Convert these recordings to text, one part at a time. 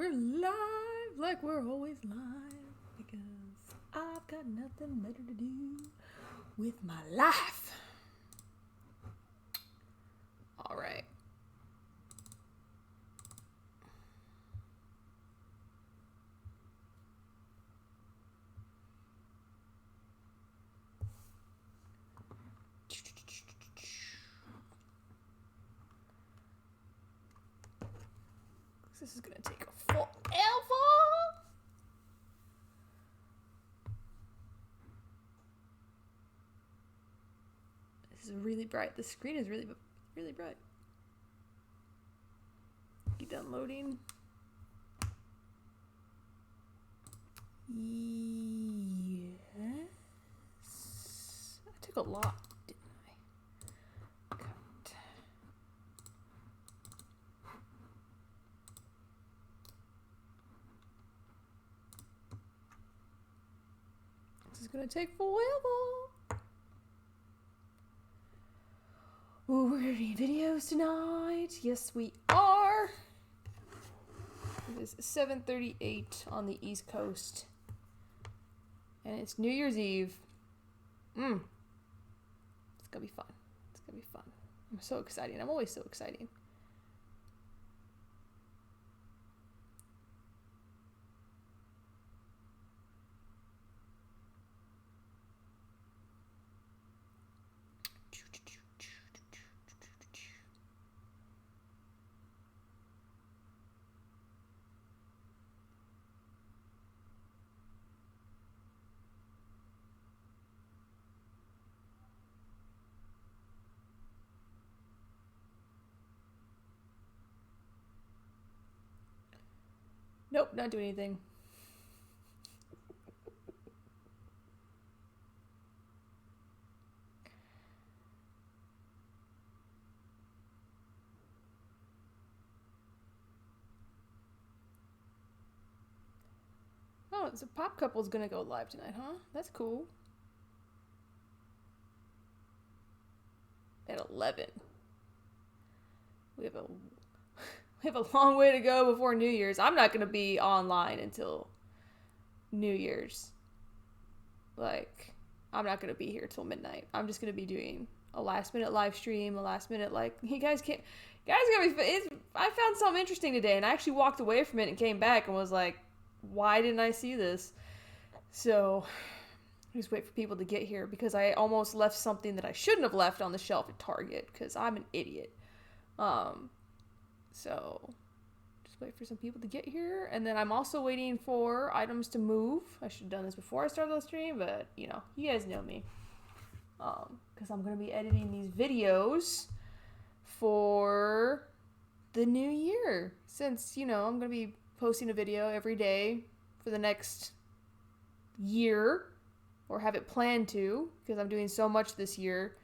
we're live like we're always live because I've got nothing better to do with my life. All right. This is gonna take forever. This is really bright. The screen is really bright. You done loading? Yes. I took a lot, didn't I? Cut. This is gonna take forever. Ooh, we're getting videos tonight. Yes, we are. It is 7:38 on the East Coast. And it's New Year's Eve. It's gonna be fun. It's gonna be fun. I'm so excited. I'm always so excited. Nope, not doing anything. Oh, so Pop Couple's gonna go live tonight, huh? That's cool. At 11. We have a long way to go before New Year's. I'm not gonna be online until New Year's. Like, I'm not gonna be here till midnight. I'm just gonna be doing a last minute live stream, a last minute you guys gotta be. I found something interesting today, and I actually walked away from it and came back and was like, why didn't I see this? So just wait for people to get here because I almost left something that I shouldn't have left on the shelf at Target because I'm an idiot. So just wait for some people to get here. And then I'm also waiting for items to move. I should have done this before I started the stream, but you guys know me. Because I'm going to be editing these videos for the new year. Since, I'm going to be posting a video every day for the next year. Or have it planned to, because I'm doing so much this year.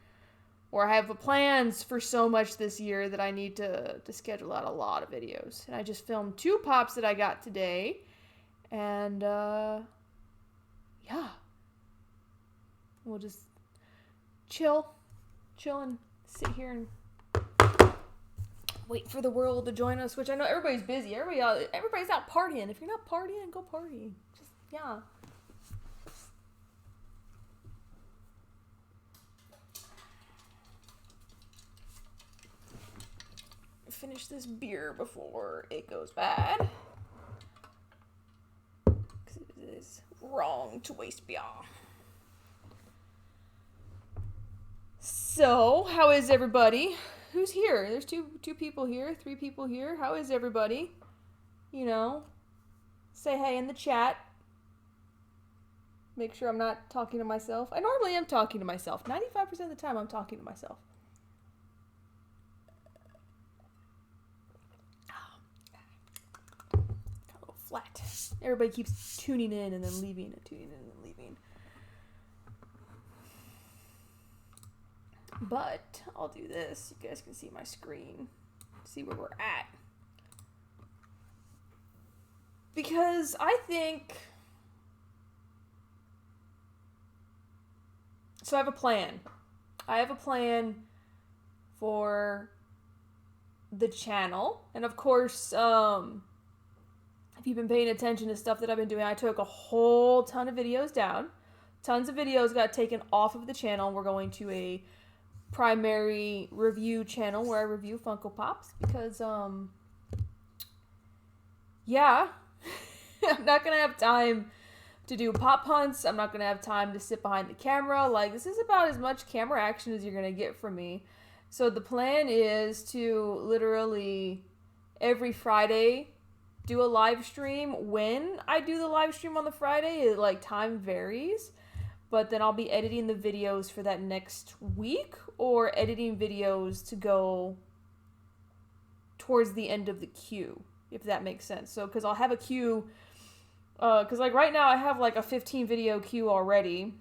Or I have plans for so much this year that I need to schedule out a lot of videos. And I just filmed 2 pops that I got today. And, yeah. We'll just chill and sit here and wait for the world to join us, which I know everybody's busy. Everybody's out partying. If you're not partying, go party. Just, yeah. Finish this beer before it goes bad. Because it is wrong to waste beer. So, how is everybody? Who's here? There's two people here, 3 people here. How is everybody? Say hey in the chat. Make sure I'm not talking to myself. I normally am talking to myself. 95% of the time I'm talking to myself. Flat. Everybody keeps tuning in and then leaving and tuning in and then leaving. But I'll do this. You guys can see my screen. See where we're at. Because I think... So I have a plan. I have a plan for the channel. And of course, if you've been paying attention to stuff that I've been doing, I took a whole ton of videos down. Tons of videos got taken off of the channel. We're going to a primary review channel where I review Funko Pops because, yeah, I'm not going to have time to do pop hunts. I'm not going to have time to sit behind the camera. Like, this is about as much camera action as you're going to get from me. So the plan is to literally every Friday do a live stream. When I do the live stream on the Friday, it, like, time varies. But then I'll be editing the videos for that next week or editing videos to go towards the end of the queue, if that makes sense. So, because I'll have a queue, because like right now I have like a 15 video queue already,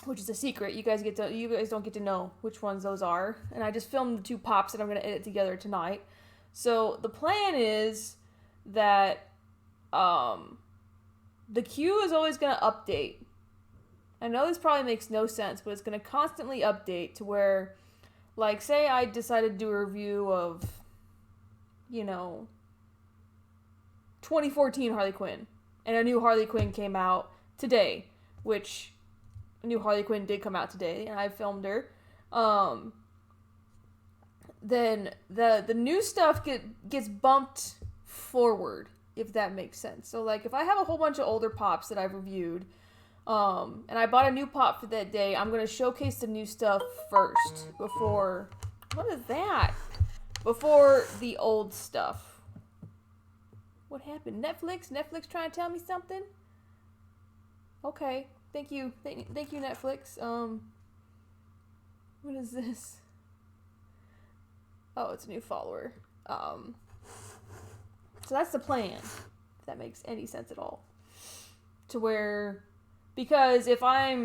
which is a secret. You guys don't get to know which ones those are. And I just filmed the 2 pops that I'm going to edit together tonight. So the plan is that the queue is always going to update. I know this probably makes no sense, but it's going to constantly update to where, like, say I decided to do a review of, 2014 Harley Quinn, and a new Harley Quinn came out today, which a new Harley Quinn did come out today, and I filmed her. Then the new stuff gets bumped forward, if that makes sense. So, like, if I have a whole bunch of older pops that I've reviewed, and I bought a new pop for that day, I'm going to showcase the new stuff first before... What is that? Before the old stuff. What happened? Netflix? Netflix trying to tell me something? Okay. Thank you. Thank you, Netflix. What is this? Oh, it's a new follower. So that's the plan. If that makes any sense at all. To where... Because if I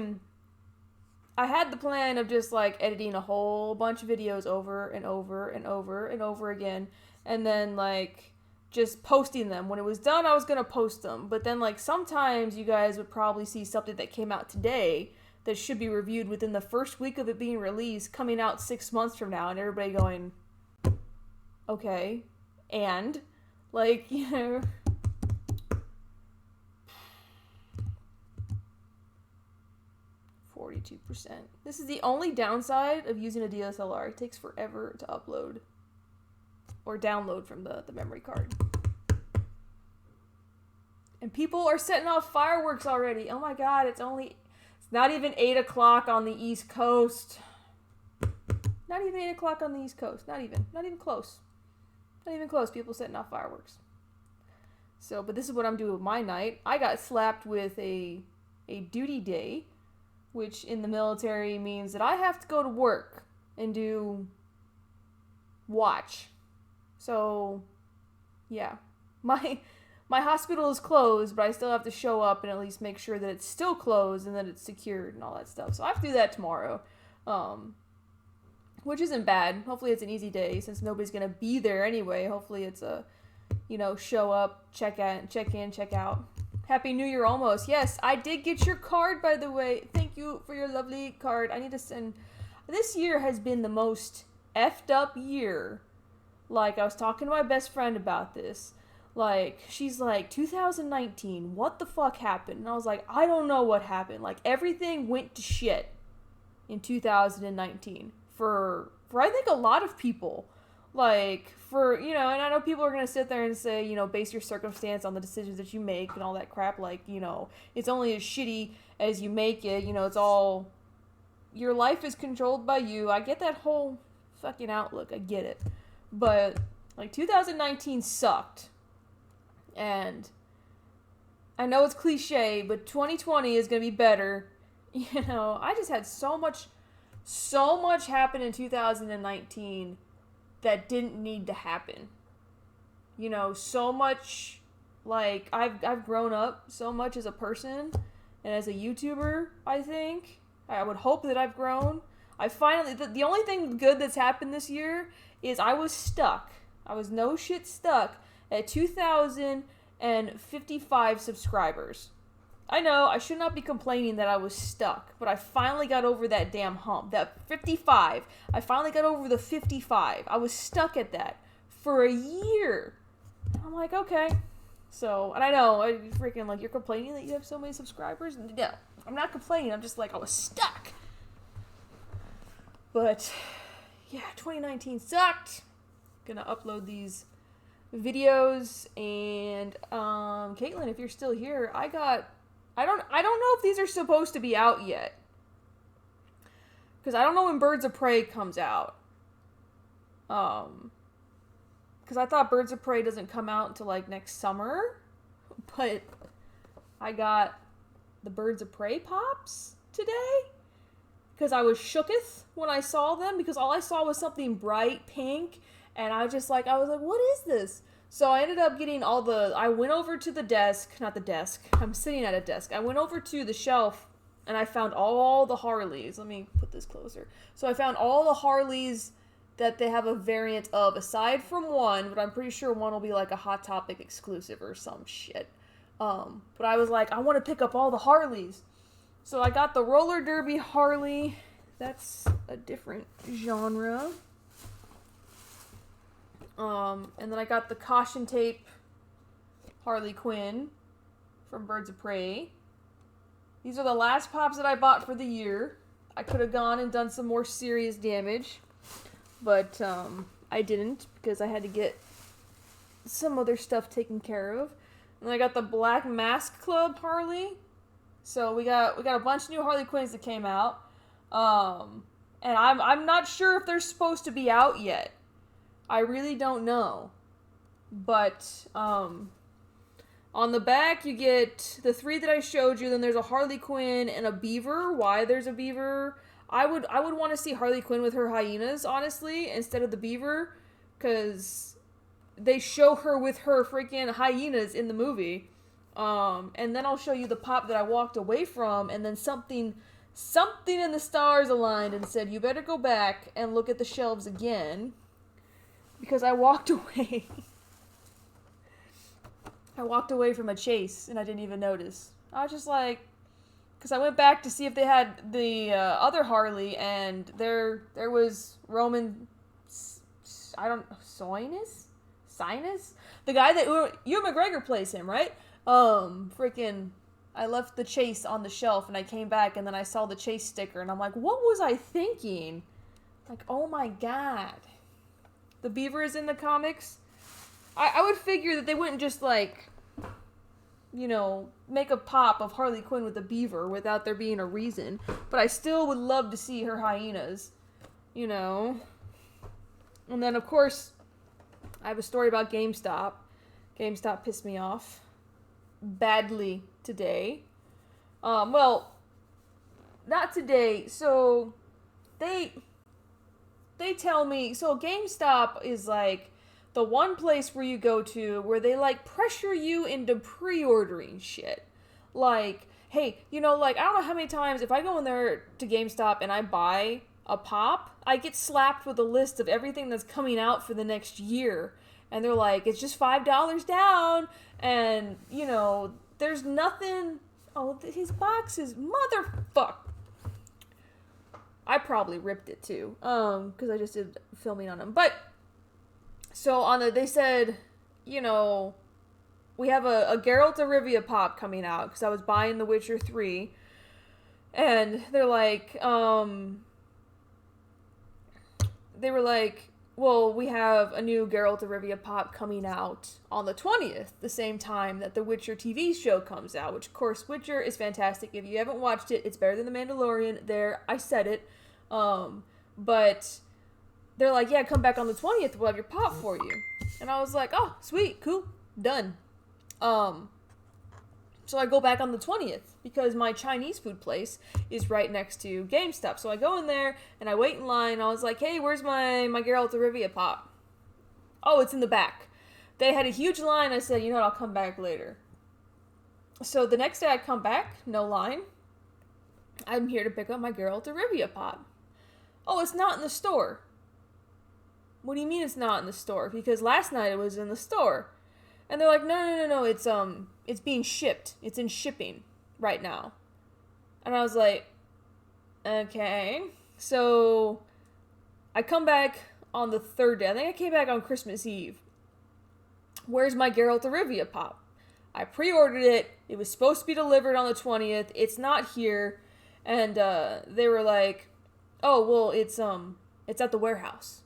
had the plan of just, like, editing a whole bunch of videos over and over and over and over again, and then, like, just posting them. When it was done, I was going to post them. But then, like, sometimes you guys would probably see something that came out today that should be reviewed within the first week of it being released, coming out 6 months from now, and everybody going, okay, and, like, 42%. This is the only downside of using a DSLR. It takes forever to upload or download from the memory card. And people are setting off fireworks already. Oh my god, it's not even 8 o'clock on the East Coast. Not even 8 o'clock on the East Coast. Not even close. Not even close. People setting off fireworks. So, but this is what I'm doing with my night. I got slapped with a duty day, which in the military means that I have to go to work and do watch. So, yeah. My hospital is closed, but I still have to show up and at least make sure that it's still closed and that it's secured and all that stuff. So I have to do that tomorrow, which isn't bad. Hopefully it's an easy day since nobody's going to be there anyway. Hopefully it's a, show up, check in, check out. Happy New Year almost. Yes, I did get your card, by the way. Thank you for your lovely card. I need to send... This year has been the most effed up year. Like, I was talking to my best friend about this. Like, she's like, 2019, what the fuck happened? And I was like, I don't know what happened. Like, everything went to shit in 2019. For I think a lot of people. Like, and I know people are going to sit there and say, base your circumstance on the decisions that you make and all that crap. Like, it's only as shitty as you make it. It's all, your life is controlled by you. I get that whole fucking outlook. I get it. But, like, 2019 sucked. And I know it's cliche, but 2020 is going to be better. I just had so much happen in 2019 that didn't need to happen. So much, like, I've grown up so much as a person and as a YouTuber, I think. I would hope that I've grown. I finally, the only thing good that's happened this year is I was stuck. I was no shit stuck at 2,055 subscribers. I know, I should not be complaining that I was stuck, but I finally got over that damn hump. That 55. I finally got over the 55. I was stuck at that for a year. I'm like, okay. So, and I know, I freaking, like, you're complaining that you have so many subscribers? No, I'm not complaining, I'm just like, I was stuck. But, yeah, 2019 sucked. Gonna upload these videos, and, Caitlin, if you're still here, I don't know if these are supposed to be out yet. Because I don't know when Birds of Prey comes out. Because I thought Birds of Prey doesn't come out until, like, next summer. But I got the Birds of Prey pops today. Because I was shooketh when I saw them. Because all I saw was something bright pink. And I was like, what is this? So I ended up getting I went over to the desk. Not the desk. I'm sitting at a desk. I went over to the shelf. And I found all the Harleys. Let me put this closer. So I found all the Harleys that they have a variant of, aside from one, but I'm pretty sure one will be like a Hot Topic exclusive or some shit. But I was like, I want to pick up all the Harleys. So I got the roller derby Harley. That's a different genre. And then I got the caution tape Harley Quinn from Birds of Prey. These are the last pops that I bought for the year. I could have gone and done some more serious damage, but I didn't because I had to get some other stuff taken care of. And I got the Black Mask Club Harley. So we got a bunch of new Harley Quinns that came out. And I'm not sure if they're supposed to be out yet. I really don't know. But on the back, you get the 3 that I showed you. Then there's a Harley Quinn and a beaver. Why there's a beaver? I would want to see Harley Quinn with her hyenas, honestly, instead of the beaver. Because they show her with her freaking hyenas in the movie. And then I'll show you the pop that I walked away from. And then something in the stars aligned and said, you better go back and look at the shelves again. Because I walked away. I walked away from a chase, and I didn't even notice. I was just like, because I went back to see if they had the other Harley, and there was Roman, Sinus? The guy that, Ewan McGregor plays him, right? Freaking, I left the chase on the shelf, and I came back, and then I saw the chase sticker, and I'm like, what was I thinking? Like, oh my god. The beaver is in the comics. I would figure that they wouldn't just, like, you know, make a pop of Harley Quinn with a beaver without there being a reason. But I still would love to see her hyenas, you know. And then, of course, I have a story about GameStop. GameStop pissed me off badly today. Well, not today. So, they tell me, so GameStop is, like, the one place where you go to where they, like, pressure you into pre-ordering shit. Like, hey, you know, like, I don't know how many times, if I go in there to GameStop and I buy a pop, I get slapped with a list of everything that's coming out for the next year. And they're like, it's just $5 down, and, you know, there's nothing. Oh, his box is motherfuck. I probably ripped it, too, because I just did filming on him. But, so they said, you know, we have a Geralt of Rivia pop coming out, because I was buying The Witcher 3, and they're like, they were like, well, we have a new Geralt of Rivia pop coming out on the 20th, the same time that the Witcher TV show comes out, which, of course, Witcher is fantastic. If you haven't watched it, it's better than The Mandalorian. There, I said it. But they're like, yeah, come back on the 20th, we'll have your pop for you. And I was like, oh, sweet, cool, done. So I go back on the 20th, because my Chinese food place is right next to GameStop. So I go in there, and I wait in line. I was like, hey, where's my Geralt of Rivia pop? Oh, it's in the back. They had a huge line. I said, you know what, I'll come back later. So the next day I come back, no line. I'm here to pick up my Geralt of Rivia pop. Oh, it's not in the store. What do you mean it's not in the store? Because last night it was in the store. And they're like, no, it's being shipped. It's in shipping right now. And I was like, okay. So I come back on the third day. I think I came back on Christmas Eve. Where's my Geralt of Rivia pop? I pre-ordered it. It was supposed to be delivered on the 20th. It's not here. And they were like, oh, well, it's at the warehouse.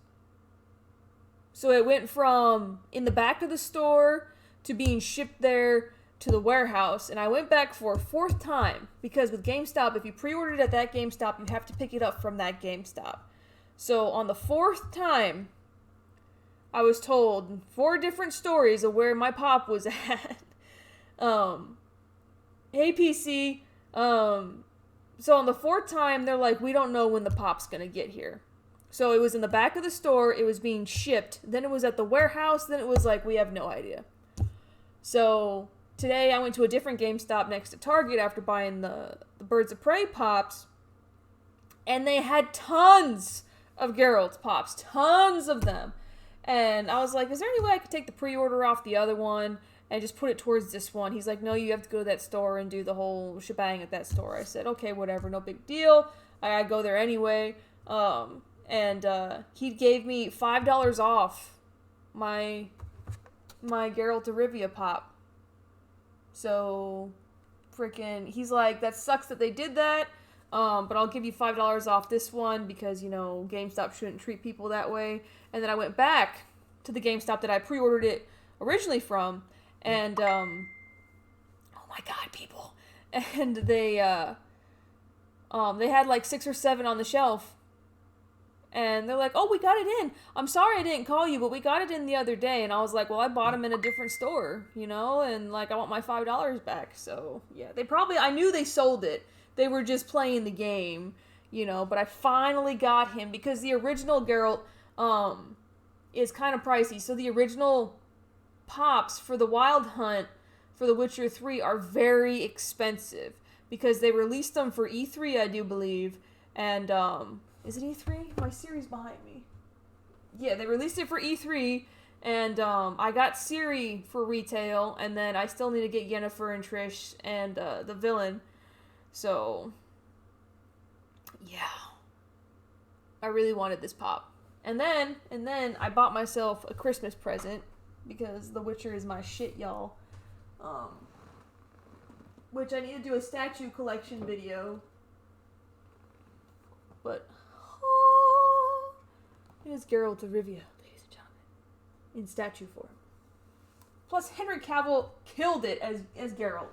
So it went from in the back of the store to being shipped there to the warehouse. And I went back for a fourth time because with GameStop, if you pre-ordered at that GameStop, you have to pick it up from that GameStop. So on the fourth time, I was told 4 different stories of where my pop was at. Hey PC, so on the fourth time, they're like, we don't know when the pop's gonna get here. So it was in the back of the store, it was being shipped, then it was at the warehouse, then it was like, we have no idea. So today I went to a different GameStop next to Target after buying the Birds of Prey pops, and they had tons of Geralt pops, tons of them. And I was like, is there any way I could take the pre-order off the other one and just put it towards this one? He's like, no, you have to go to that store and do the whole shebang at that store. I said, okay, whatever, no big deal. I gotta go there anyway. He gave me $5 off my Geralt of Rivia pop. So, freaking, he's like, that sucks that they did that, but I'll give you $5 off this one because, you know, GameStop shouldn't treat people that way. And then I went back to the GameStop that I pre-ordered it originally from, and, oh my god, people. And they had like 6 or 7 on the shelf. And they're like, oh, we got it in. I'm sorry I didn't call you, but we got it in the other day. And I was like, well, I bought them in a different store, you know? And, like, I want my $5 back. So, yeah, I knew they sold it. They were just playing the game, you know? But I finally got him because the original Geralt, is kind of pricey. So the original pops for the Wild Hunt for The Witcher 3 are very expensive because they released them for E3, I do believe. And, is it E3? My Siri's behind me. Yeah, they released it for E3, and I got Ciri for retail, and then I still need to get Yennefer and Trish and the villain. So, yeah. I really wanted this pop. And then I bought myself a Christmas present because The Witcher is my shit, y'all. Which I need to do a statue collection video. But it is Geralt of Rivia, ladies and gentlemen, in statue form. Plus, Henry Cavill killed it as Geralt.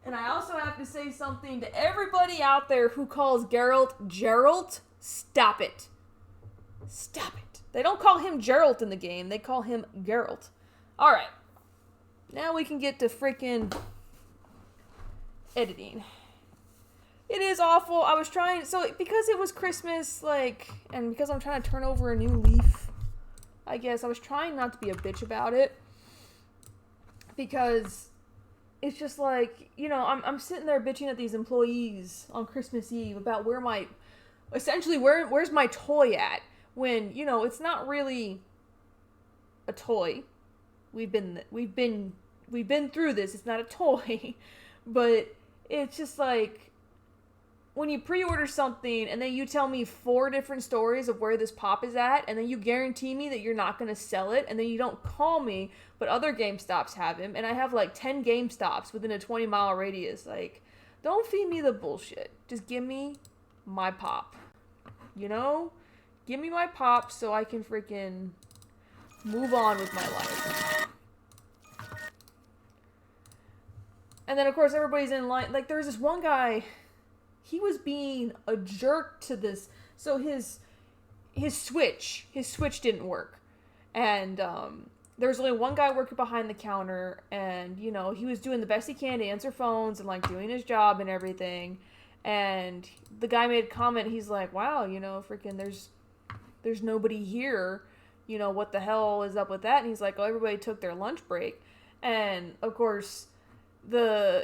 And I also have to say something to everybody out there who calls Geralt Geralt. Stop it. Stop it. They don't call him Geralt in the game. They call him Geralt. Alright. Now we can get to freaking editing. It is awful. I was trying, so because it was Christmas, like, and because I'm trying to turn over a new leaf, I guess, I was trying not to be a bitch about it. Because it's just like, you know, I'm sitting there bitching at these employees on Christmas Eve about where's my toy at? When, you know, it's not really a toy. We've been through this. It's not a toy. But it's just like, when you pre-order something and then you tell me 4 different stories of where this pop is at, and then you guarantee me that you're not going to sell it, and then you don't call me, but other GameStops have him, and I have like 10 GameStops within a 20-mile radius. Like, don't feed me the bullshit. Just give me my pop. You know? Give me my pop so I can freaking move on with my life. And then, of course, everybody's in line. Like, there's this one guy, he was being a jerk to this. So his Switch didn't work. And there was only one guy working behind the counter. And, you know, he was doing the best he can to answer phones and, like, doing his job and everything. And the guy made a comment. He's like, wow, you know, freaking there's nobody here. You know, what the hell is up with that? And he's like, oh, everybody took their lunch break. And, of course,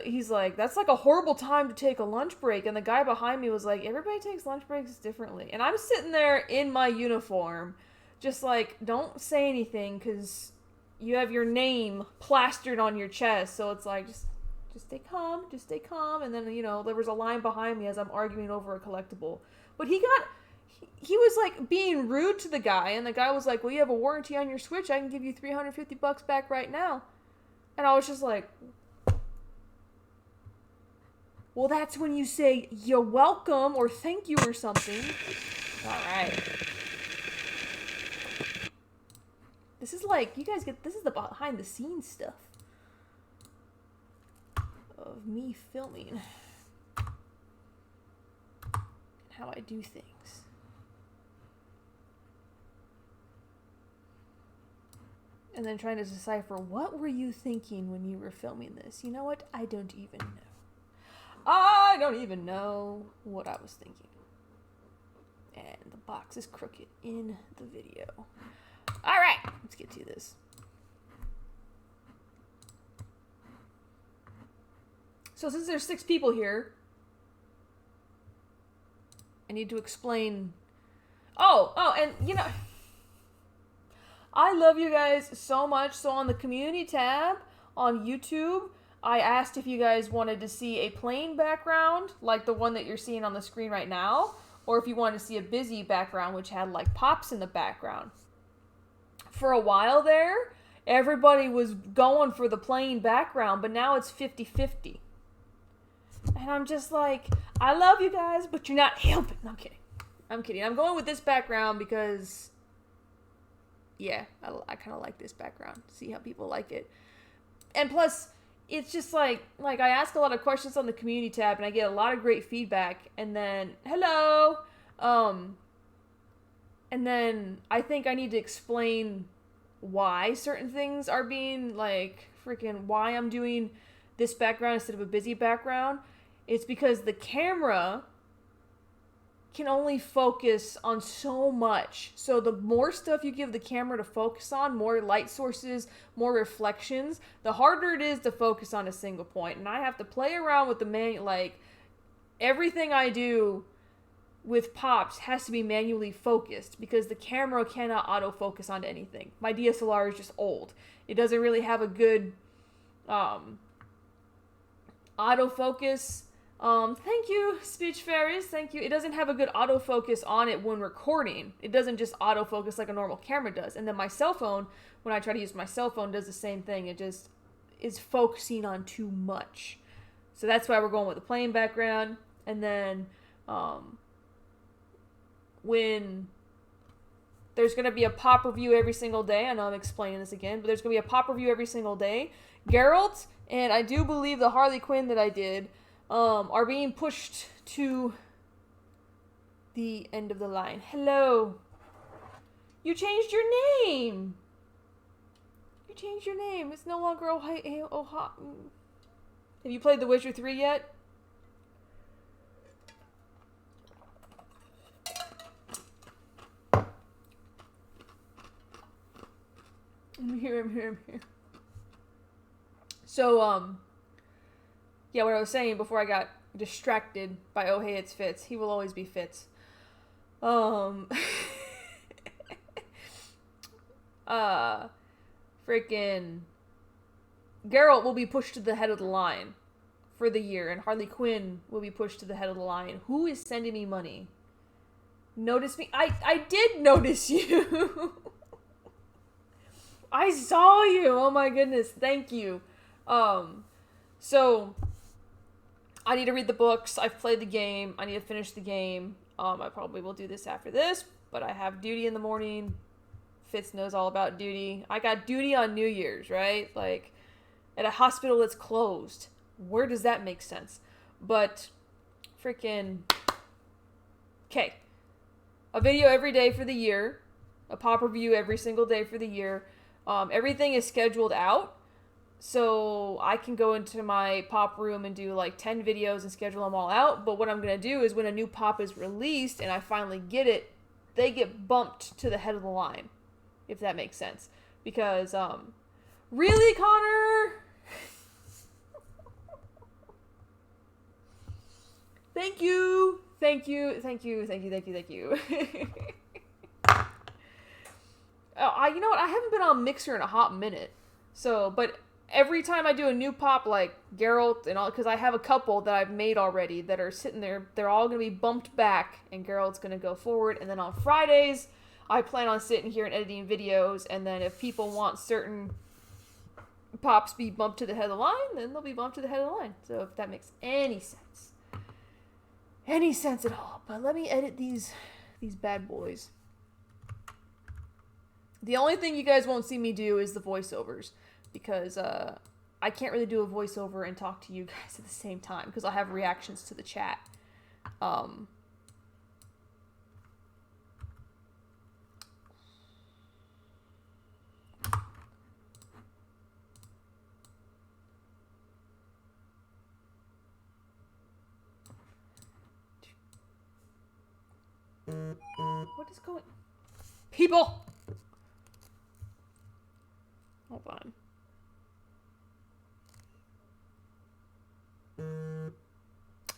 he's like, that's like a horrible time to take a lunch break. And the guy behind me was like, everybody takes lunch breaks differently. And I'm sitting there in my uniform, just like, don't say anything because you have your name plastered on your chest. So it's like, just stay calm. And then, you know, there was a line behind me as I'm arguing over a collectible. But he was like being rude to the guy. And the guy was like, well, you have a warranty on your Switch. I can give you $350 back right now. And I was just like, well, that's when you say, you're welcome, or thank you, or something. Alright. This is like, you guys get, this is the behind the scenes stuff of me filming. How I do things. And then trying to decipher, what were you thinking when you were filming this? You know what? I don't even know. I don't even know what I was thinking. And the box is crooked in the video. Alright, let's get to this. So since there's 6 people here, I need to explain. Oh, and you know, I love you guys so much. So on the community tab on YouTube, I asked if you guys wanted to see a plain background, like the one that you're seeing on the screen right now, or if you wanted to see a busy background, which had like pops in the background. For a while there, everybody was going for the plain background, but now it's 50-50. And I'm just like, I love you guys, but you're not helping. No, I'm kidding. I'm kidding. I'm going with this background because, yeah, I kind of like this background. See how people like it. And plus, it's just like I ask a lot of questions on the community tab, and I get a lot of great feedback. And then, hello! And then I think I need to explain why certain things are being, like, freaking, why I'm doing this background instead of a busy background. It's because the camera can only focus on so much. So the more stuff you give the camera to focus on, more light sources, more reflections, the harder it is to focus on a single point. And I have to play around with the like, everything I do with pops has to be manually focused because the camera cannot autofocus onto anything. My DSLR is just old. It doesn't really have a good autofocus. Thank you, Speech Fairies. Thank you. It doesn't have a good autofocus on it when recording. It doesn't just autofocus like a normal camera does. And then my cell phone, when I try to use my cell phone, does the same thing. It just is focusing on too much. So that's why we're going with the plain background. And then, when there's going to be a pop review every single day, I know I'm explaining this again, but there's going to be a pop review every single day. Geralt, and I do believe the Harley Quinn that I did, are being pushed to the end of the line. Hello. You changed your name. You changed your name. It's no longer Have you played The Witcher 3 yet? I'm here. So, yeah, what I was saying before I got distracted by Oh Hey It's Fitz. He will always be Fitz. Freaking Geralt will be pushed to the head of the line for the year, and Harley Quinn will be pushed to the head of the line. Who is sending me money? Notice me? I did notice you. I saw you. Oh my goodness. Thank you. So I need to read the books. I've played the game. I need to finish the game. I probably will do this after this, but I have duty in the morning. Fitz knows all about duty. I got duty on New Year's, right? Like, at a hospital that's closed. Where does that make sense? But, freaking, okay. A video every day for the year. A pop review every single day for the year. Everything is scheduled out. So I can go into my pop room and do like 10 videos and schedule them all out. But what I'm going to do is when a new pop is released and I finally get it, they get bumped to the head of the line. If that makes sense. Because, really, Connor? Thank you. Thank you. You know what? I haven't been on Mixer in a hot minute. So, but every time I do a new pop like Geralt and all, because I have a couple that I've made already that are sitting there, they're all going to be bumped back and Geralt's going to go forward. And then on Fridays, I plan on sitting here and editing videos. And then if people want certain pops be bumped to the head of the line, then they'll be bumped to the head of the line. So if that makes any sense at all. But let me edit these bad boys. The only thing you guys won't see me do is the voiceovers, because I can't really do a voiceover and talk to you guys at the same time, because I'll have reactions to the chat. What is going... People! Hold on.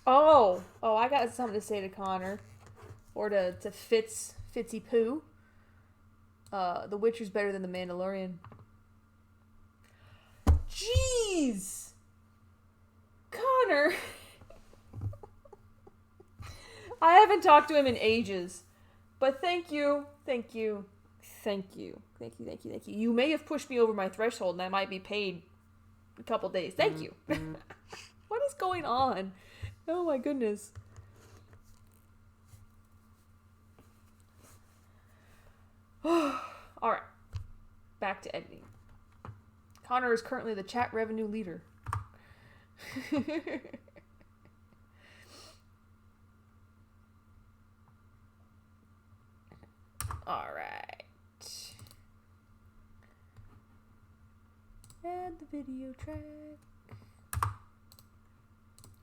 Oh, I got something to say to Connor. Or to Fitzy Poo. The Witcher's better than the Mandalorian. Jeez! Connor! I haven't talked to him in ages. But thank you. You may have pushed me over my threshold and I might be paid a couple days. Thank you. What is going on? Oh my goodness. Alright. Back to editing. Connor is currently the chat revenue leader. Alright. Add the video track.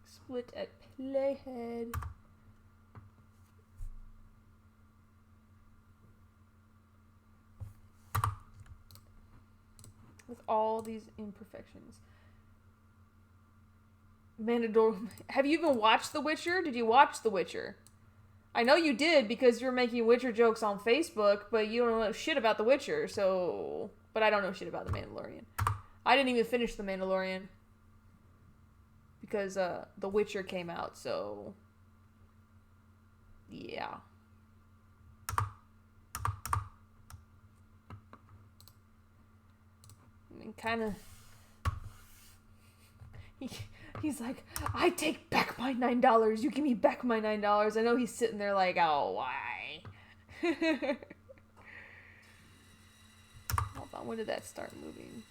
Split at playhead. With all these imperfections. Mandador. Have you even watched The Witcher? Did you watch The Witcher? I know you did because you were making Witcher jokes on Facebook, but you don't know shit about The Witcher, so... But I don't know shit about The Mandalorian. I didn't even finish The Mandalorian. Because, The Witcher came out, so... Yeah. I mean, kind of... He's like, I take back my $9. You give me back my $9. I know he's sitting there like, oh, why? Hold on, when did that start moving?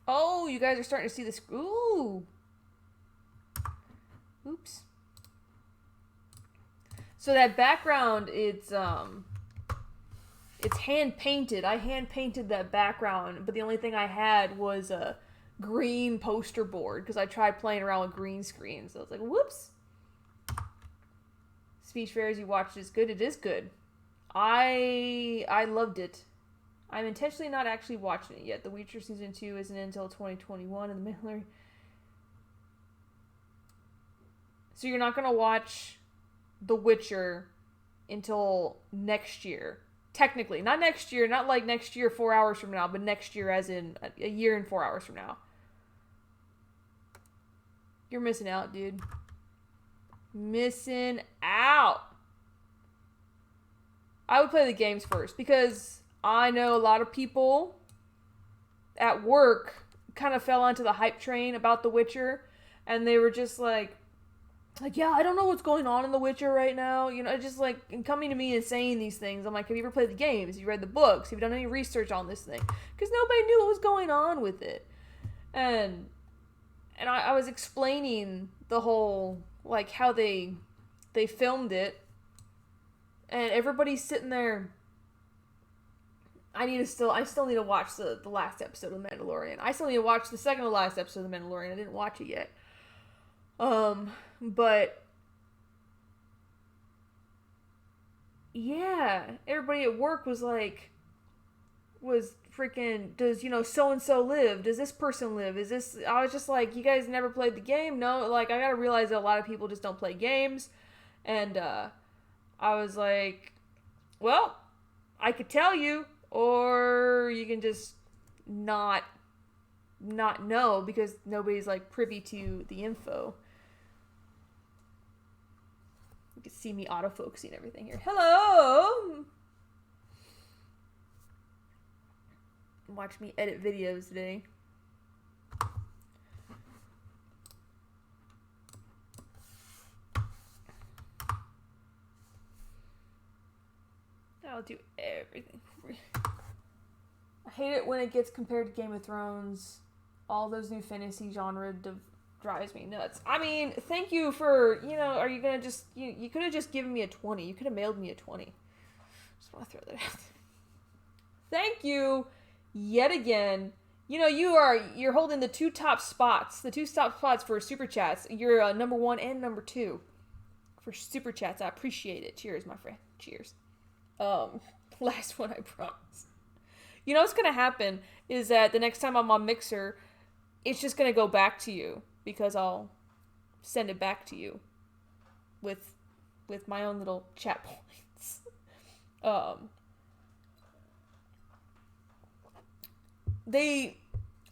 Oh, you guys are starting to see this. Ooh. Oops. So that background, it's hand painted. I hand painted that background, but the only thing I had was a green poster board because I tried playing around with green screens. So I was like, whoops. Speech Fairs you watched is good. It is good. I loved it. I'm intentionally not actually watching it yet. The Witcher Season 2 isn't until 2021 in the middle. So you're not going to watch The Witcher until next year. Technically. Not next year. Not like next year 4 hours from now, but next year as in a year and 4 hours from now. You're missing out, dude. Missing out. I would play the games first because I know a lot of people at work kind of fell onto the hype train about The Witcher, and they were just like, yeah, I don't know what's going on in The Witcher right now. You know, just like, and coming to me and saying these things. I'm like, have you ever played the games? Have you read the books? Have you done any research on this thing? Because nobody knew what was going on with it. And I was explaining the whole, like, how they filmed it. And everybody's sitting there. I still need to watch the last episode of The Mandalorian. I still need to watch the second to last episode of The Mandalorian. I didn't watch it yet. But yeah, everybody at work was freaking, does, so-and-so live? Does this person live? I was just like, you guys never played the game? No, like, I gotta realize that a lot of people just don't play games. And, I was like, well, I could tell you, or you can just not know because nobody's like privy to the info. You can see me autofocusing everything here. Hello! Watch me edit videos today. I'll do everything for you. I hate it when it gets compared to Game of Thrones. All those new fantasy genre drives me nuts. I mean, thank you for, are you gonna just, you could have just given me a 20. You could have mailed me a 20. Just want to throw that out there. Thank you yet again. You're holding the two top spots for Super Chats. You're number 1 and number 2 for Super Chats. I appreciate it. Cheers, my friend. Cheers. Last one, I promise. What's gonna happen is that the next time I'm on Mixer, it's just gonna go back to you because I'll send it back to you with my own little chat points. A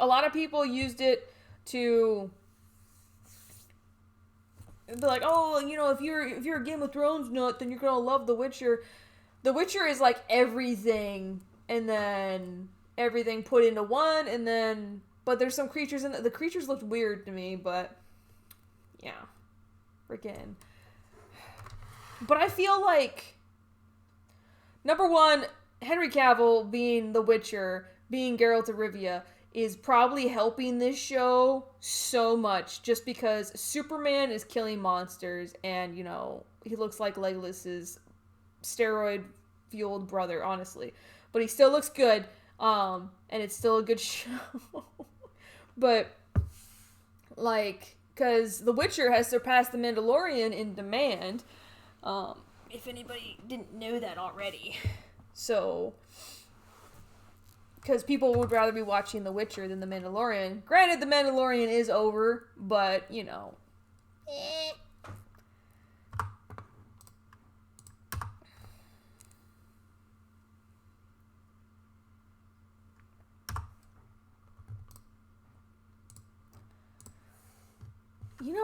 lot of people used it to be like, oh, if you're a Game of Thrones nut, then you're gonna love The Witcher. The Witcher is like everything, and then everything put into one, and then... But there's some creatures in it. The creatures looked weird to me, but... Yeah. Freaking... But I feel like... Number 1, Henry Cavill being The Witcher, being Geralt of Rivia, is probably helping this show so much, just because Superman is killing monsters, and, he looks like Legolas's steroid-fueled brother, honestly. But he still looks good, and it's still a good show. But, because The Witcher has surpassed The Mandalorian in demand, if anybody didn't know that already. So, because people would rather be watching The Witcher than The Mandalorian. Granted, The Mandalorian is over, but,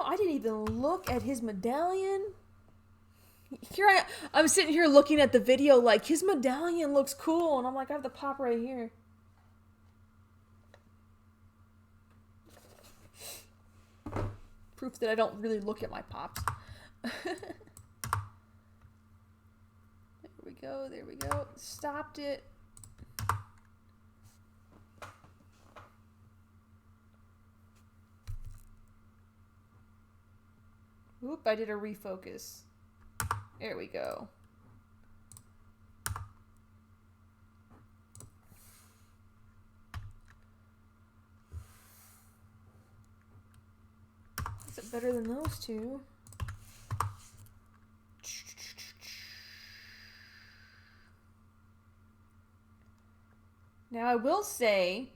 I didn't even look at his medallion. I'm sitting here looking at the video like, his medallion looks cool, and I'm like, I have the pop right here. Proof that I don't really look at my pops. There we go. Stopped it. Oop, I did a refocus. There we go. Is it better than those two? Now I will say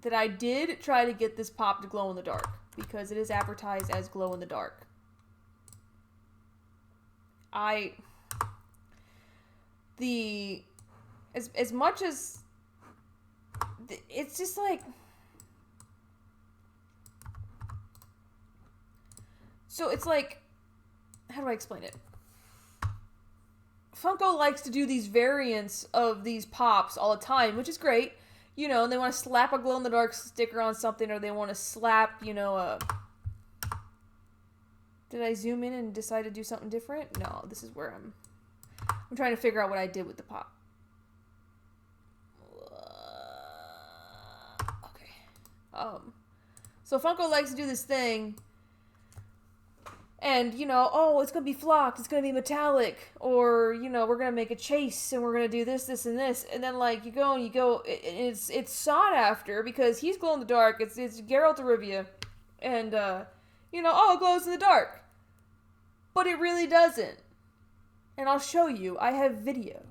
that I did try to get this pop to glow in the dark, because it is advertised as glow in the dark. As much as it's just like, so it's like, how do I explain it? Funko likes to do these variants of these pops all the time, which is great. They want to slap a glow-in-the-dark sticker on something, or they want to slap, a... Did I zoom in and decide to do something different? No, this is where I'm trying to figure out what I did with the pop. Okay. So Funko likes to do this thing, and, oh, it's going to be flocked, it's going to be metallic, or, we're going to make a chase, and we're going to do this, this, and this, and then, you go, it's sought after, because he's glow in the dark, it's Geralt of Rivia, and, oh, it glows in the dark, but it really doesn't, and I'll show you, I have video,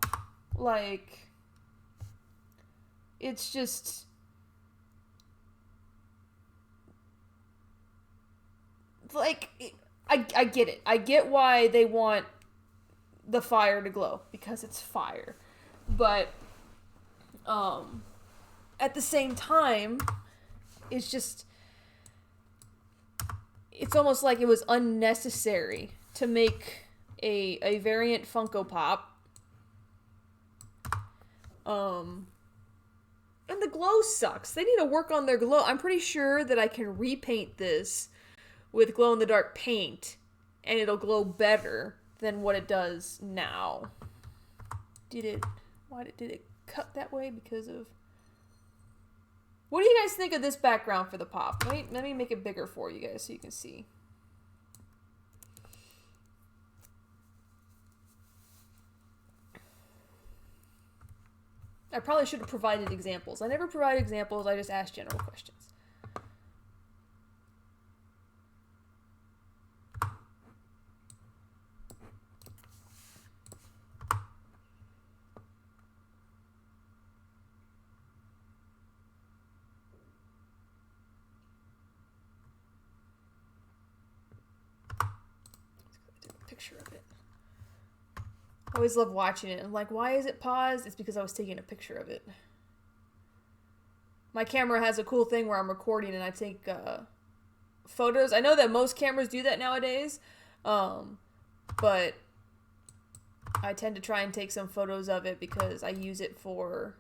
it's just... I get it. I get why they want the fire to glow, because it's fire. But, at the same time, it's almost like it was unnecessary to make a variant Funko Pop. And the glow sucks. They need to work on their glow. I'm pretty sure that I can repaint this with glow-in-the-dark paint, and it'll glow better than what it does now. Did it cut that way because of... What do you guys think of this background for the pop? Let me make it bigger for you guys so you can see. I probably should have provided examples. I never provide examples, I just ask general questions. Picture of it. I always love watching it. I'm like, why is it paused? It's because I was taking a picture of it. My camera has a cool thing where I'm recording and I take photos. I know that most cameras do that nowadays, but I tend to try and take some photos of it because I use it for,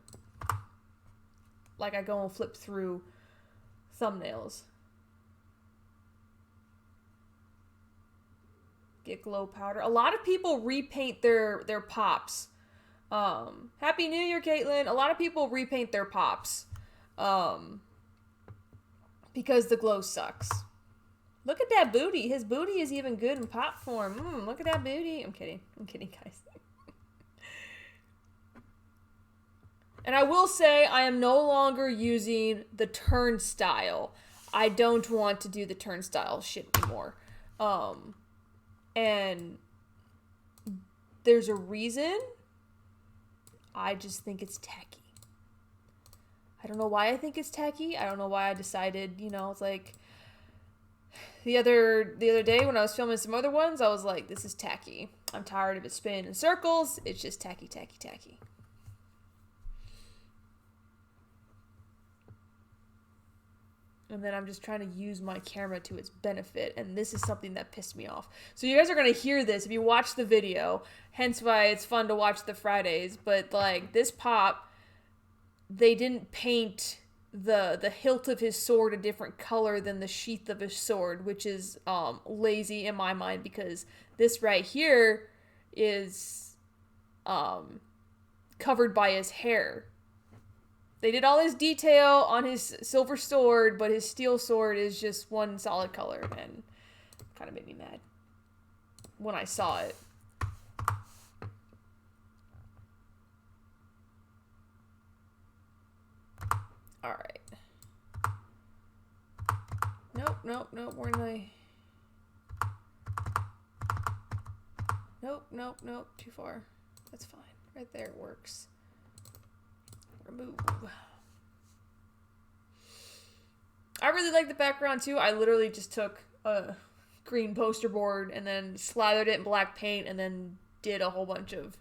like, I go and flip through thumbnails. Get glow powder. A lot of people repaint their pops. Happy New Year, Caitlin. A lot of people repaint their pops. Because the glow sucks. Look at that booty. His booty is even good in pop form. Look at that booty. I'm kidding. I'm kidding, guys. And I will say I am no longer using the turnstile. I don't want to do the turnstile shit anymore. And there's a reason. I just think it's tacky. I don't know why I think it's tacky. I don't know why I decided, you know, it's like the other day when I was filming some other ones, I was like, this is tacky. I'm tired of it spinning in circles. It's just tacky, tacky, tacky. And then I'm just trying to use my camera to its benefit. And this is something that pissed me off. So you guys are going to hear this if you watch the video. Hence why it's fun to watch the Fridays. But, like, this pop, they didn't paint the hilt of his sword a different color than the sheath of his sword. Which is lazy in my mind. Because this right here is covered by his hair. They did all his detail on his silver sword, but his steel sword is just one solid color, and kind of made me mad when I saw it. Alright. Nope, where am I? Nope, too far. That's fine. Right there it works. Remove. I really like the background too. I literally just took a green poster board and then slathered it in black paint and then did a whole bunch of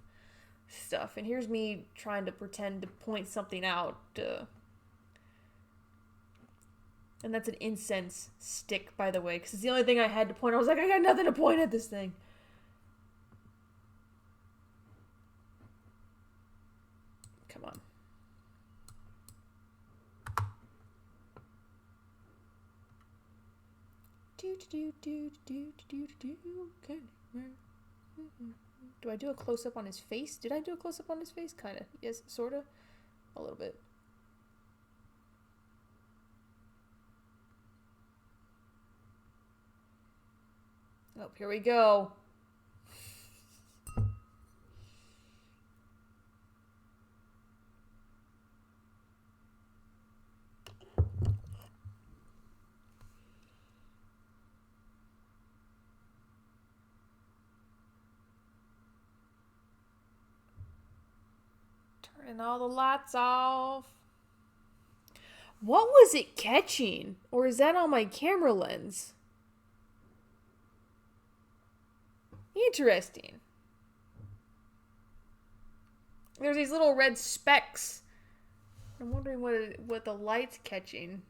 stuff. And here's me trying to pretend to point something out. And that's an incense stick, by the way, because it's the only thing I had to point. I was like, I got nothing to point at this thing. Come on. Okay. Do I do a close-up on his face? Did I do a close-up on his face? Kind of. Yes, sort of. A little bit. Oh, here we go. Turning all the lights off. What was it catching? Or is that on my camera lens? Interesting. There's these little red specks. I'm wondering what the light's catching.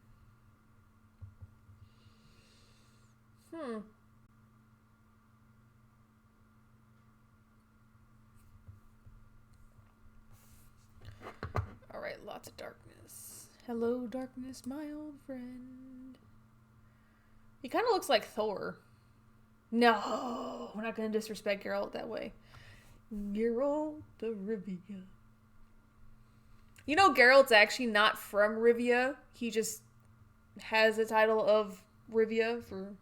Hello, darkness, my old friend. He kind of looks like Thor. No, we're not going to disrespect Geralt that way. Geralt of Rivia. You know, Geralt's actually not from Rivia. He just has the title of Rivia for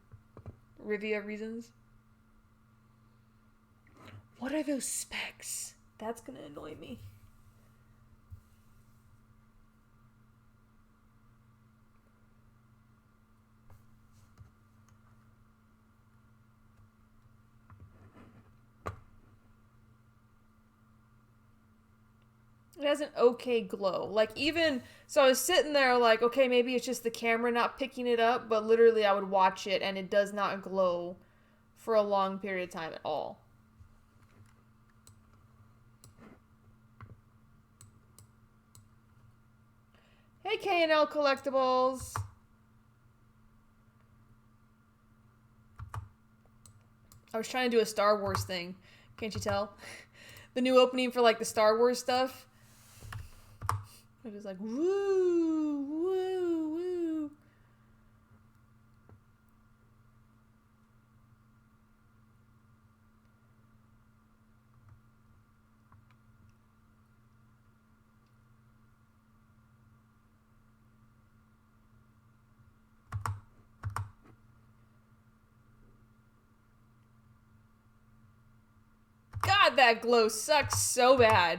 Rivia reasons. What are those specs? That's going to annoy me. It has an okay glow. Like, even, so I was sitting there like, okay, maybe it's just the camera not picking it up, but literally I would watch it and it does not glow for a long period of time at all. Hey, K&L Collectibles. I was trying to do a Star Wars thing. Can't you tell? The new opening for, like, the Star Wars stuff. It was like, woo, woo, woo. God, that glow sucks so bad.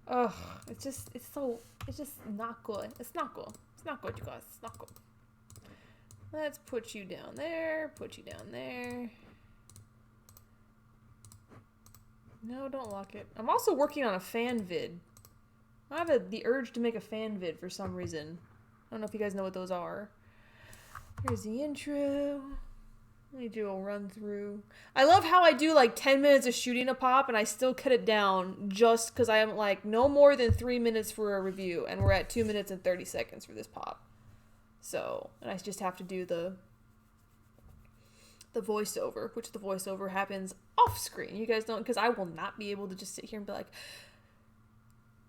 Ugh, it's just not good. It's not good. It's not good, you guys. It's not good. Let's put you down there. Put you down there. No, don't lock it. I'm also working on a fan vid. I have the urge to make a fan vid for some reason. I don't know if you guys know what those are. Here's the intro. Let me do a run through. I love how I do like 10 minutes of shooting a pop and I still cut it down just because I am like no more than 3 minutes for a review and we're at 2 minutes and 30 seconds for this pop. So, and I just have to do the voiceover, which the voiceover happens off screen. You guys don't, because I will not be able to just sit here and be like,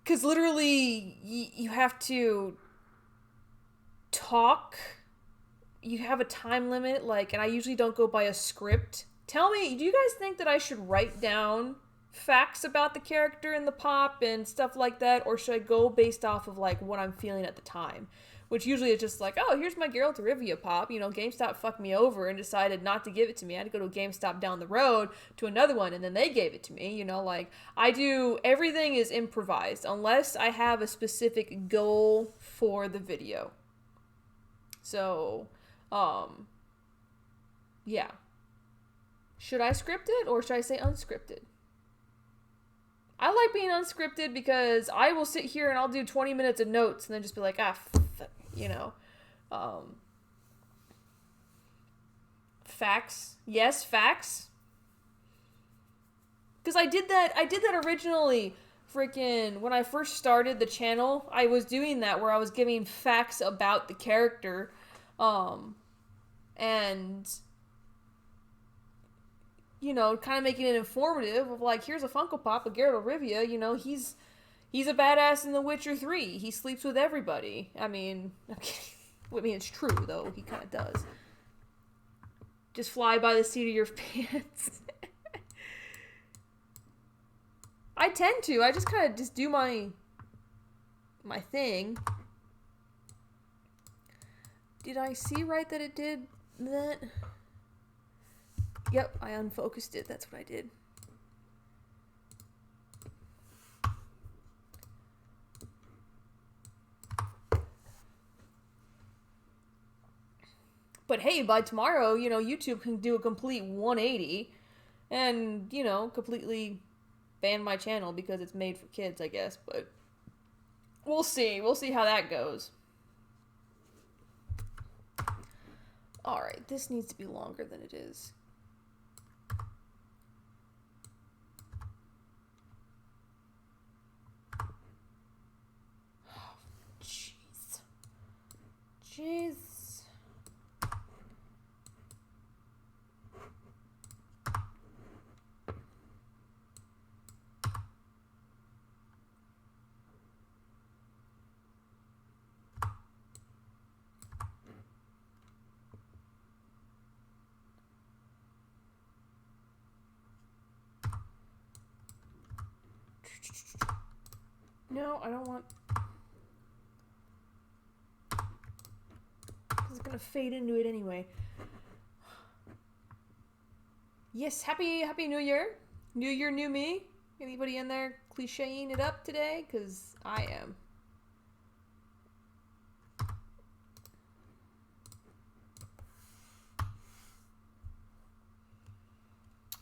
because literally you have to talk. You have a time limit, like, and I usually don't go by a script. Tell me, do you guys think that I should write down facts about the character in the pop and stuff like that, or should I go based off of, like, what I'm feeling at the time? Which usually is just like, oh, here's my Geralt of Rivia pop. You know, GameStop fucked me over and decided not to give it to me. I had to go to a GameStop down the road to another one, and then they gave it to me. You know, like, everything is improvised unless I have a specific goal for the video. So, yeah. Should I script it or should I say unscripted? I like being unscripted because I will sit here and I'll do 20 minutes of notes and then just be like, you know. Facts. Yes, facts. Because I did that originally, freaking, when I first started the channel, I was doing that where I was giving facts about the character, and, you know, kind of making it informative of, like, here's a Funko Pop of Geralt of Rivia, you know, he's a badass in The Witcher 3. He sleeps with everybody. I mean, it's true, though. He kind of does. Just fly by the seat of your pants. I tend to. I just kind of just do my thing. Did I see right that it did that? Yep, I unfocused it. That's what I did. But hey, by tomorrow, you know, YouTube can do a complete 180 and, you know, completely ban my channel because it's made for kids, I guess. But we'll see. We'll see how that goes. Alright, this needs to be longer than it is. Jeez. Jeez. No, I don't want... It's gonna fade into it anyway. Yes, happy New Year. New Year, new me. Anybody in there clicheing it up today? Because I am.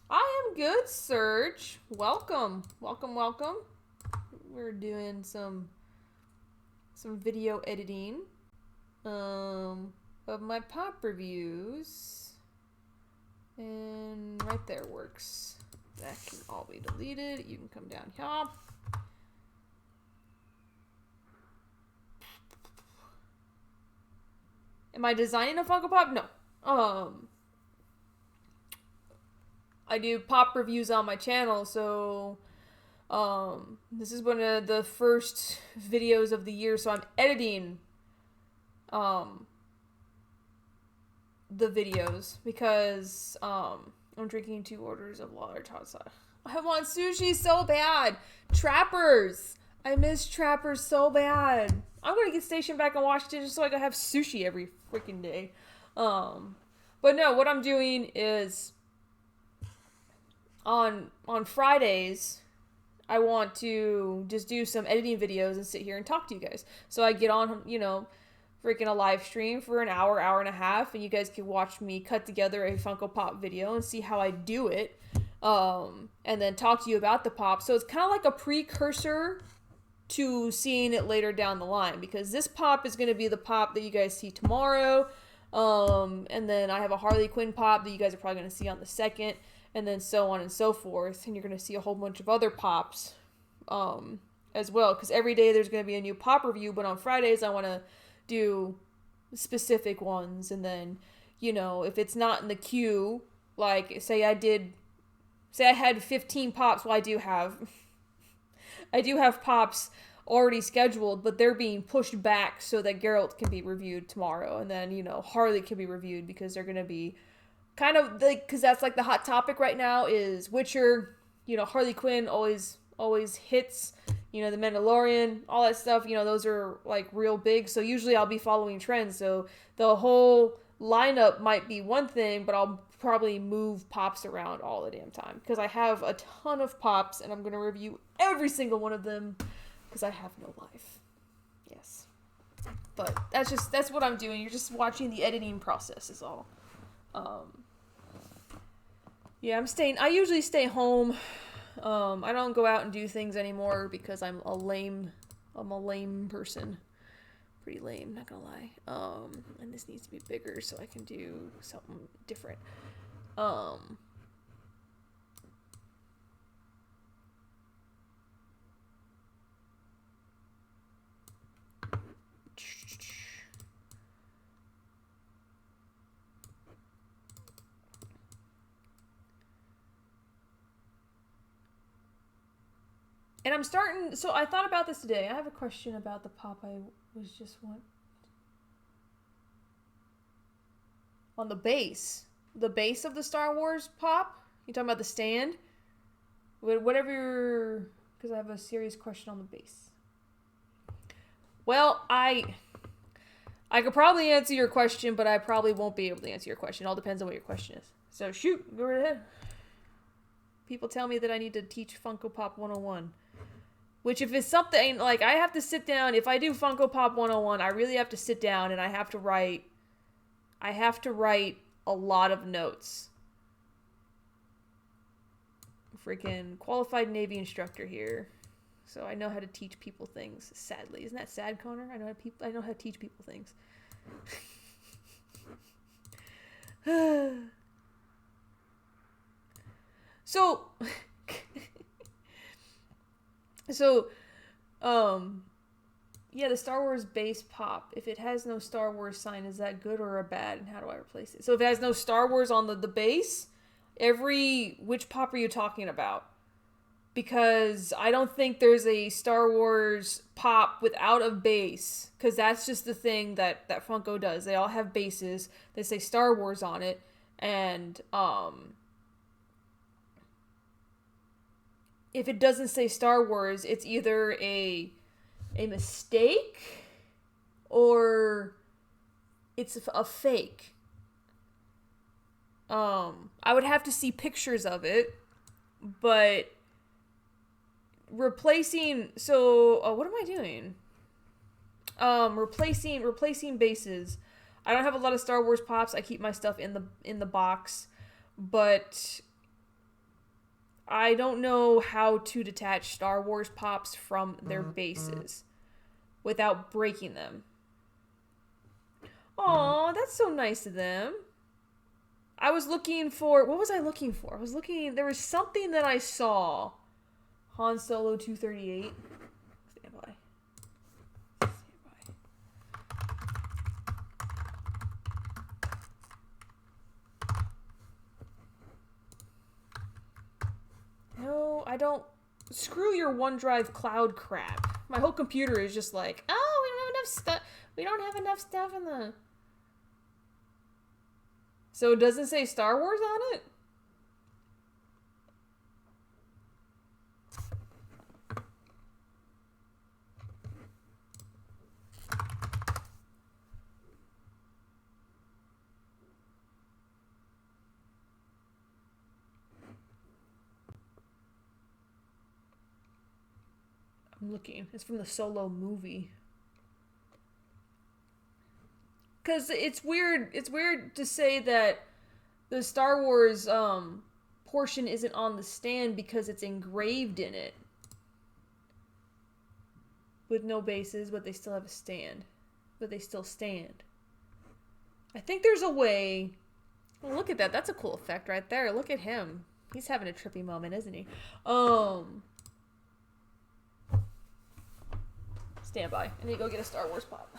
I am good, Serge. Welcome. Welcome, welcome. We're doing some video editing of my pop reviews. And right there works. That can all be deleted. You can come down here. Am I designing a Funko Pop? No. I do pop reviews on my channel, so this is one of the first videos of the year, so I'm editing the videos because I'm drinking 2 orders of large hot sauce. I want sushi so bad. Trappers. I miss Trappers so bad. I'm gonna get stationed back in Washington just so I can have sushi every freaking day. But no, what I'm doing is on Fridays, I want to just do some editing videos and sit here and talk to you guys. So I get on, freaking a live stream for an hour and a half, and you guys can watch me cut together a Funko Pop video and see how I do it, and then talk to you about the pop. So it's kind of like a precursor to seeing it later down the line, because this pop is going to be the pop that you guys see tomorrow, and then I have a Harley Quinn pop that you guys are probably going to see on the 2nd, and then so on and so forth, and you're going to see a whole bunch of other pops as well, because every day there's going to be a new pop review, but on Fridays I want to do specific ones, and then, if it's not in the queue, like, say I had 15 pops, well, I do have pops already scheduled, but they're being pushed back so that Geralt can be reviewed tomorrow, and then, Harley can be reviewed because they're going to be kind of like, because that's like the hot topic right now is Witcher. Harley Quinn always hits, the Mandalorian, all that stuff, those are like real big. So usually I'll be following trends. So the whole lineup might be one thing, but I'll probably move pops around all the damn time because I have a ton of pops and I'm going to review every single one of them because I have no life. Yes. But that's what I'm doing. You're just watching the editing process is all. Yeah, I usually stay home. I don't go out and do things anymore because I'm a lame person. Pretty lame, not gonna lie. And this needs to be bigger so I can do something different. And I'm starting, so I thought about this today. I have a question about the pop I was just on the base. The base of the Star Wars pop? You talking about the stand? Whatever, because I have a serious question on the base. Well, I could probably answer your question, but I probably won't be able to answer your question. It all depends on what your question is. So shoot, go right ahead. People tell me that I need to teach Funko Pop 101. Which if it's something, like, I have to sit down, if I do Funko Pop 101, I really have to sit down and I have to write a lot of notes. Freaking qualified Navy instructor here. So I know how to teach people things, sadly. Isn't that sad, Connor? I know how to teach people things. Yeah, the Star Wars base pop. If it has no Star Wars sign, is that good or a bad? And how do I replace it? So if it has no Star Wars on the base, which pop are you talking about? Because I don't think there's a Star Wars pop without a base. Because that's just the thing that Funko does. They all have bases. They say Star Wars on it. And, if it doesn't say Star Wars, it's either a a mistake or it's a fake. I would have to see pictures of it, but replacing, so what am I doing? Replacing bases. I don't have a lot of Star Wars pops. I keep my stuff in the box, but I don't know how to detach Star Wars pops from their bases without breaking them. Aw, that's so nice of them. I was looking for, what was I looking for? There was something that I saw. Han Solo 238. Stand by. No, I don't. Screw your OneDrive cloud crap. My whole computer is just like, oh, we don't have enough stuff. We don't have enough stuff in the... So it doesn't say Star Wars on it? I'm looking. It's from the Solo movie. Because it's weird to say that the Star Wars portion isn't on the stand because it's engraved in it. With no bases, but they still have a stand. But they still stand. I think there's a way... Oh, look at that. That's a cool effect right there. Look at him. He's having a trippy moment, isn't he? Stand by. I need to go get a Star Wars pop.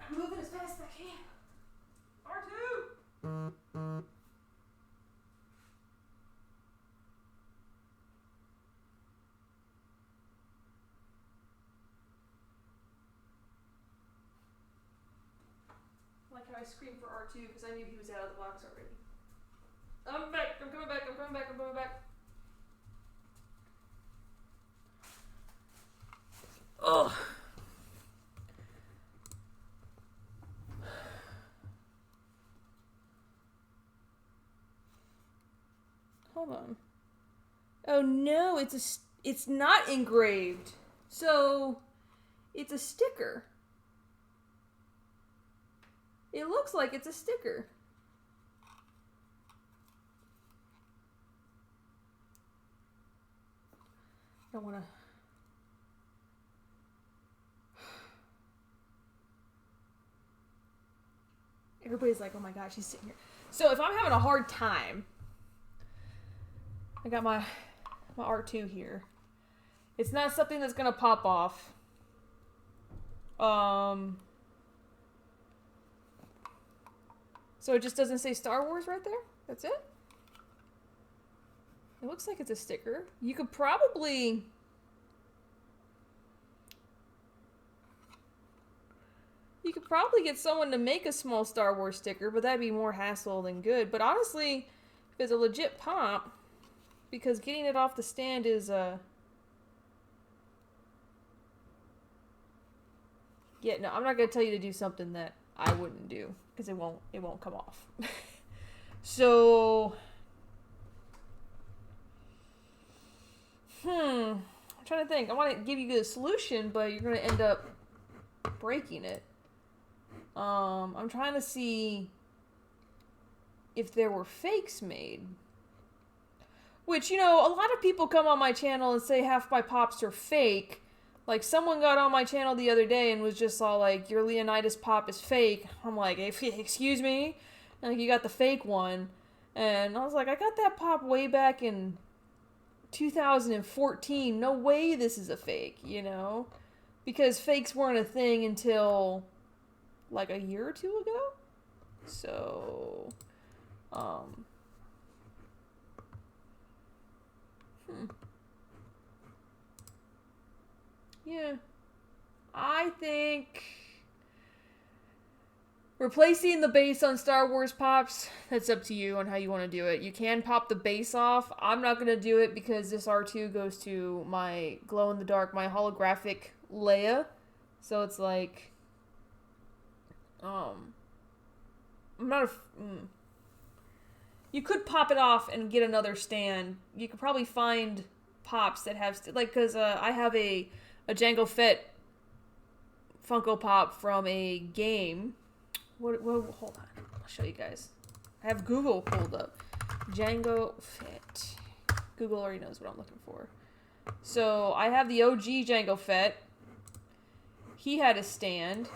I'm moving as fast as I can. R2! I like how I screamed for R2 because I knew he was out of the box already. I'm back. I'm coming back. I'm coming back. I'm coming back. Ugh. Hold on. Oh no, it's not engraved. So it's a sticker. It looks like it's a sticker. I don't want to... Everybody's like, oh my gosh, she's sitting here. So if I'm having a hard time, I got my R2 here. It's not something that's going to pop off. So it just doesn't say Star Wars right there? That's it? It looks like it's a sticker. You could probably... You could probably get someone to make a small Star Wars sticker, but that'd be more hassle than good. But honestly, if it's a legit pop, because getting it off the stand is yeah, no, I'm not gonna tell you to do something that I wouldn't do, because it won't come off. So I'm trying to think. I want to give you a solution, but you're gonna end up breaking it. I'm trying to see if there were fakes made. Which, you know, a lot of people come on my channel and say half my pops are fake. Like, someone got on my channel the other day and was just all like, your Leonidas pop is fake. I'm like, excuse me? And like, you got the fake one. And I was like, I got that pop way back in 2014. No way this is a fake, you know? Because fakes weren't a thing until... like a year or two ago? So, yeah. I think Replacing the base on Star Wars pops, that's up to you on how you want to do it. You can pop the base off. I'm not going to do it because this R2 goes to my glow-in-the-dark, my holographic Leia. So it's like, I'm not you could pop it off and get another stand. You could probably find pops that have, because I have a Jango Fett Funko Pop from a game. What, hold on. I'll show you guys. I have Google pulled up. Jango Fett. Google already knows what I'm looking for. So, I have the OG Jango Fett. He had a stand.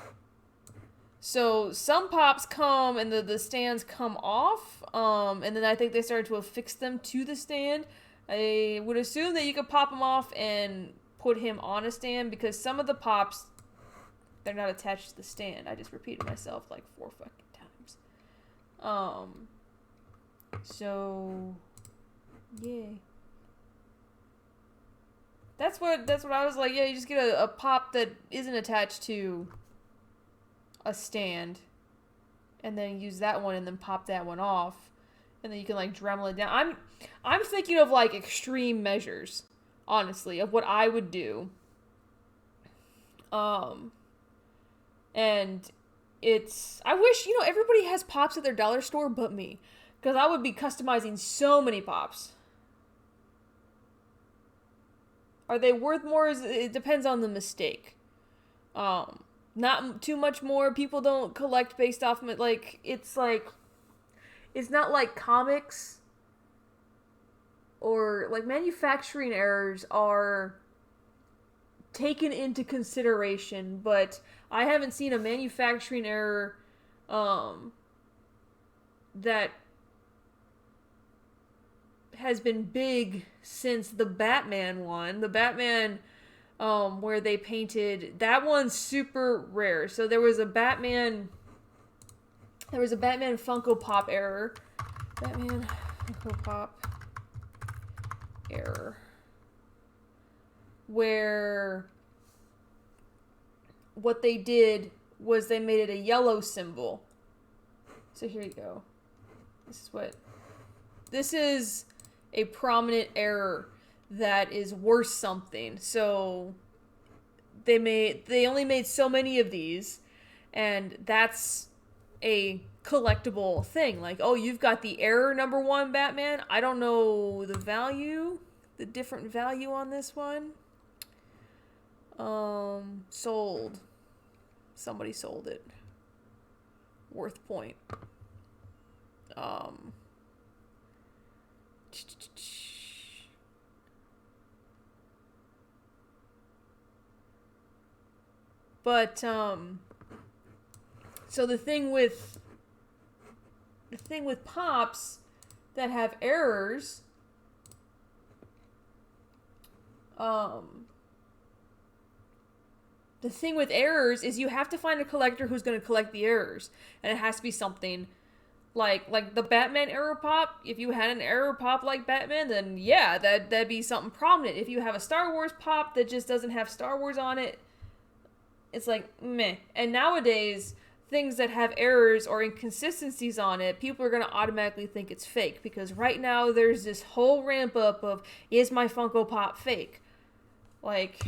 So, some pops come and the stands come off. And then I think they started to affix them to the stand. I would assume that you could pop them off and put him on a stand because some of the pops, they're not attached to the stand. I just repeated myself like 4 fucking times. So, yeah. That's what I was like, yeah, you just get a pop that isn't attached to a stand. And then use that one and then pop that one off. And then you can like Dremel it down. I'm thinking of like extreme measures, honestly, of what I would do. And I wish, everybody has pops at their dollar store but me. Because I would be customizing so many pops. Are they worth more? It depends on the mistake. Not too much more. People don't collect based off of it. It's not like comics or like manufacturing errors are taken into consideration, but I haven't seen a manufacturing error that has been big since the Batman one. The Batman where they painted, that one's super rare. So there was a Batman Funko Pop error. Batman Funko Pop error. Where what they did was they made it a yellow symbol. So here you go. This is a prominent error that is worth something. So they only made so many of these, and that's a collectible thing. Like, oh, you've got the error number 1 Batman. I don't know the different value on this one. Sold. Somebody sold it. Worth point. But, so the thing with pops that have errors, the thing with errors is you have to find a collector who's going to collect the errors. And it has to be something like the Batman error pop. If you had an error pop like Batman, then yeah, that'd be something prominent. If you have a Star Wars pop that just doesn't have Star Wars on it, it's like, meh. And nowadays, things that have errors or inconsistencies on it, people are going to automatically think it's fake. Because right now, there's this whole ramp up of, is my Funko Pop fake? Like,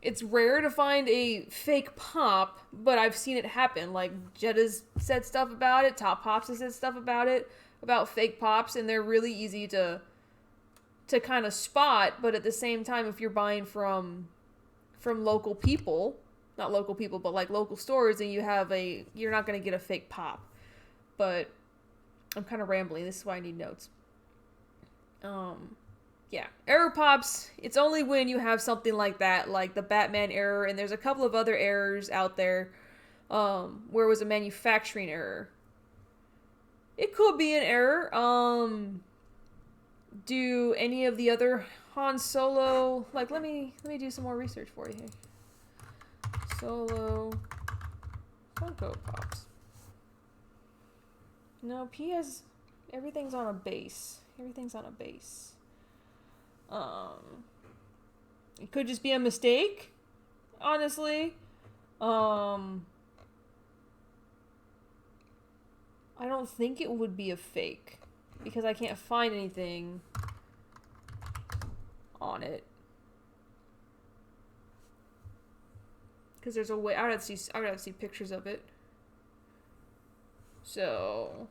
it's rare to find a fake pop, but I've seen it happen. Like, Jetta's said stuff about it, Top Pops has said stuff about it, about fake pops, and they're really easy to kind of spot. But at the same time, if you're buying from local people, not local people, but like local stores, and you're not going to get a fake pop. But I'm kind of rambling. This is why I need notes. Yeah. Error pops, it's only when you have something like that, like the Batman error, and there's a couple of other errors out there, where it was a manufacturing error. It could be an error. Do any of the other Han Solo, like, let me do some more research for you here. Solo Funko Pops. No, everything's on a base. Everything's on a base. It could just be a mistake, honestly. don't think it would be a fake because I can't find anything on it. Because there's a way I would have to see pictures of it. So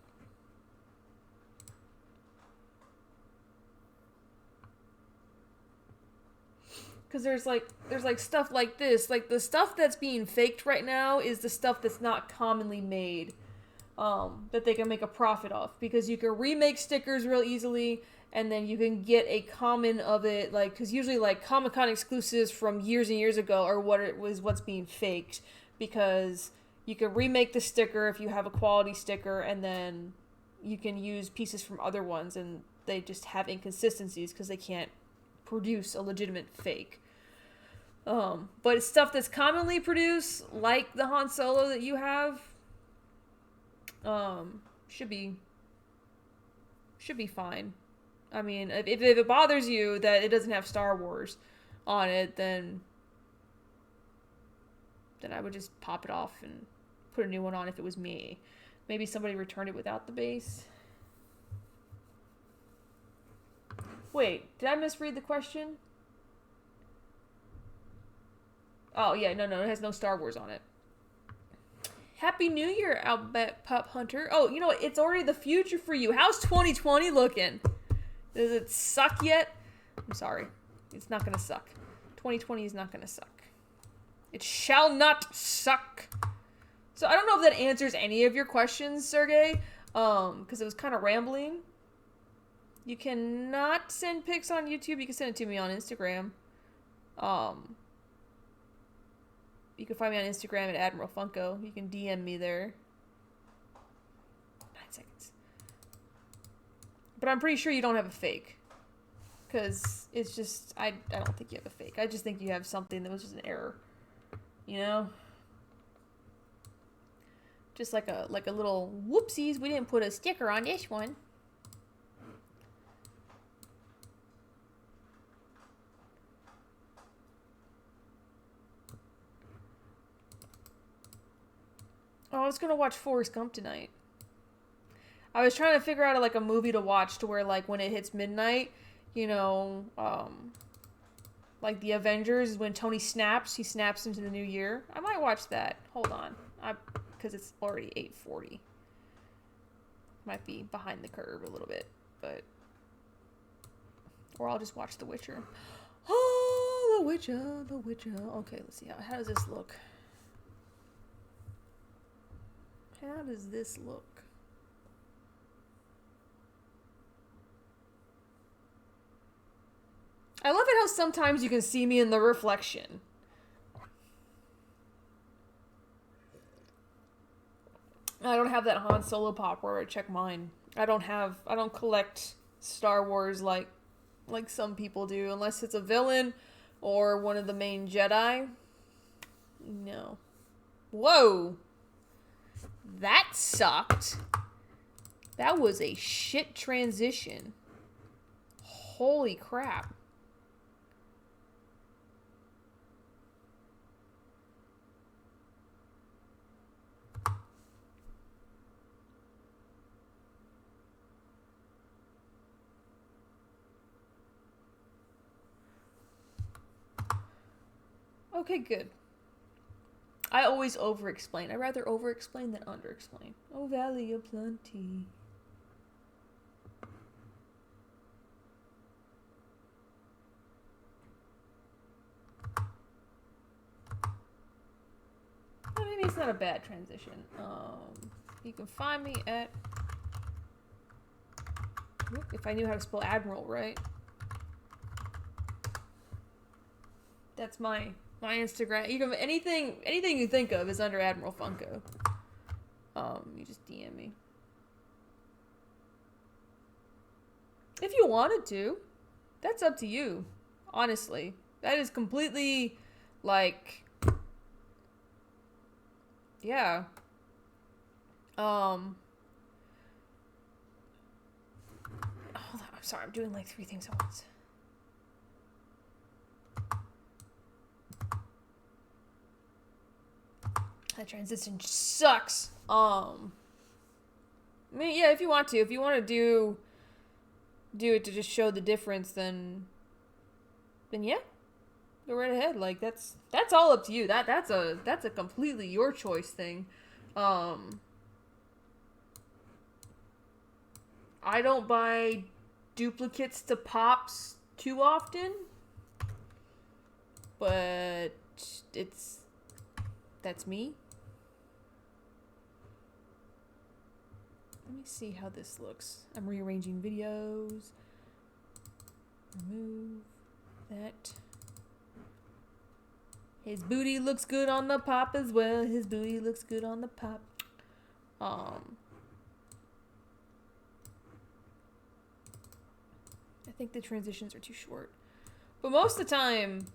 because there's like stuff like this, like the stuff that's being faked right now is the stuff that's not commonly made, that they can make a profit off, because you can remake stickers real easily, and then you can get a common of it, like, because usually like Comic-Con exclusives from years and years ago are what's being faked, because you can remake the sticker if you have a quality sticker, and then you can use pieces from other ones, and they just have inconsistencies because they can't produce a legitimate fake. But it's stuff that's commonly produced, like the Han Solo that you have, should be fine. I mean, if it bothers you that it doesn't have Star Wars on it, then I would just pop it off and put a new one on if it was me. Maybe somebody returned it without the base. Wait, did I misread the question? Oh, yeah, no, it has no Star Wars on it. Happy New Year, Albert Pup Hunter. Oh, you know what? It's already the future for you. How's 2020 looking? Does it suck yet? I'm sorry. It's not going to suck. 2020 is not going to suck. It shall not suck. So I don't know if that answers any of your questions, Sergey, because it was kind of rambling. You cannot send pics on YouTube. You can send it to me on Instagram. You can find me on Instagram at Admiral Funko. You can DM me there. 9 seconds. But I'm pretty sure you don't have a fake. Because it's just, I don't think you have a fake. I just think you have something that was just an error. You know? Just like a little whoopsies. We didn't put a sticker on this one. Oh, I was gonna watch Forrest Gump tonight. I was trying to figure out like a movie to watch to where like when it hits midnight, you know, like the Avengers, when Tony snaps, he snaps into the new year. I might watch that. Hold on, because it's already 8:40. Might be behind the curve a little bit, but or I'll just watch The Witcher. Oh, The Witcher, The Witcher. Okay, let's see how does this look. How does this look? I love it how sometimes you can see me in the reflection. I don't have that Han Solo pop where I check mine. I don't collect Star Wars like some people do, unless it's a villain or one of the main Jedi. No. Whoa! That sucked. That was a shit transition. Holy crap. Okay, good. I always over-explain. I'd rather over-explain than under-explain. Oh, Valley of Plenty. Well, maybe it's not a bad transition. You can find me at... If I knew how to spell Admiral, right? That's my Instagram. You can anything you think of is under Admiral Funko. You just DM me. If you wanted to. That's up to you. Honestly. That is completely like yeah. Hold on, I'm sorry, I'm doing like 3 things at once. That transition sucks. I mean, yeah, if you want to. If you want to do it to just show the difference, then yeah. Go right ahead. Like that's all up to you. That's a completely your choice thing. I don't buy duplicates to pops too often, but that's me. Let me see how this looks. I'm rearranging videos. Remove that. His booty looks good on the pop as well. His booty looks good on the pop. I think the transitions are too short. But most of the time,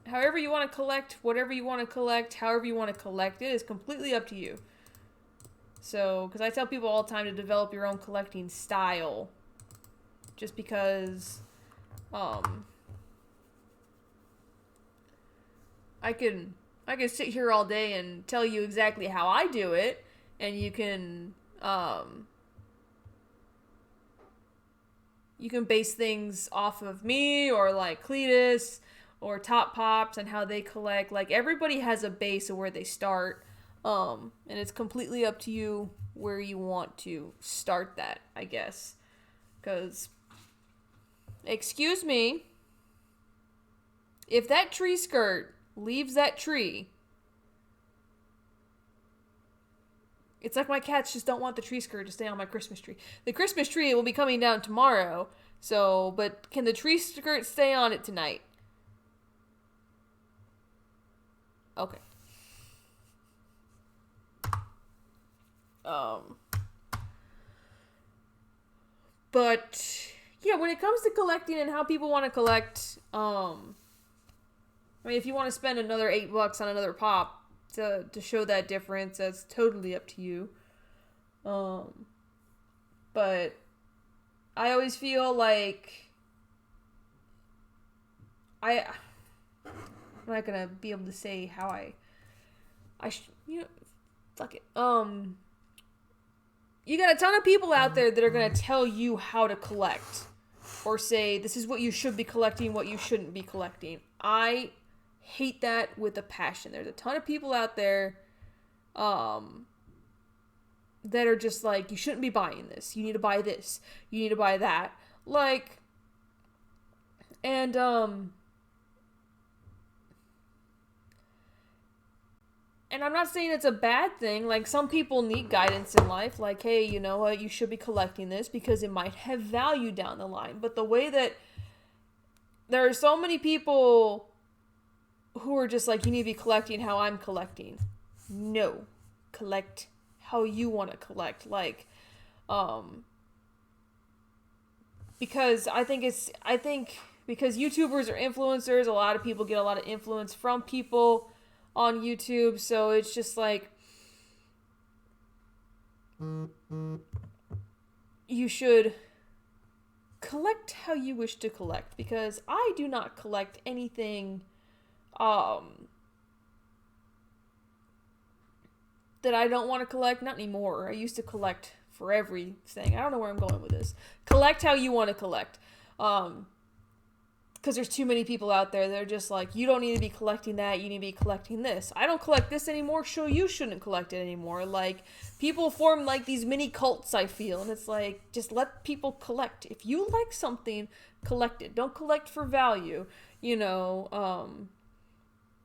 however you want to collect, whatever you want to collect, however you want to collect it is completely up to you. So, because I tell people all the time to develop your own collecting style. Just because, I can sit here all day and tell you exactly how I do it, and you can base things off of me or like Cletus or Top Pops and how they collect. Like everybody has a base of where they start, and it's completely up to you where you want to start that, I guess. Because, excuse me, if that tree skirt leaves that tree, it's like my cats just don't want the tree skirt to stay on my Christmas tree. The Christmas tree will be coming down tomorrow, but can the tree skirt stay on it tonight? Okay. But yeah, when it comes to collecting and how people want to collect, I mean, if you want to spend another $8 on another pop to show that difference, that's totally up to you. But I always feel like I'm not gonna be able to say how fuck it. You got a ton of people out there that are gonna tell you how to collect, or say this is what you should be collecting, what you shouldn't be collecting. I hate that with a passion. There's a ton of people out there, that are just like, you shouldn't be buying this. You need to buy this. You need to buy that. Like, and I'm not saying it's a bad thing. Like, some people need guidance in life. Like, hey, you know what? You should be collecting this because it might have value down the line. But the way that there are so many people who are just like, you need to be collecting how I'm collecting. No. Collect how you want to collect. Like, because because YouTubers are influencers, a lot of people get a lot of influence from people on YouTube, so it's just like, you should collect how you wish to collect, because I do not collect anything that I don't want to collect. Not anymore. I used to collect for everything. I don't know where I'm going with this. Collect how you want to collect. Because there's too many people out there that are just like, you don't need to be collecting that, you need to be collecting this. I don't collect this anymore, so you shouldn't collect it anymore. Like, people form like these mini cults, I feel, and it's like, just let people collect. If you like something, collect it. Don't collect for value. You know,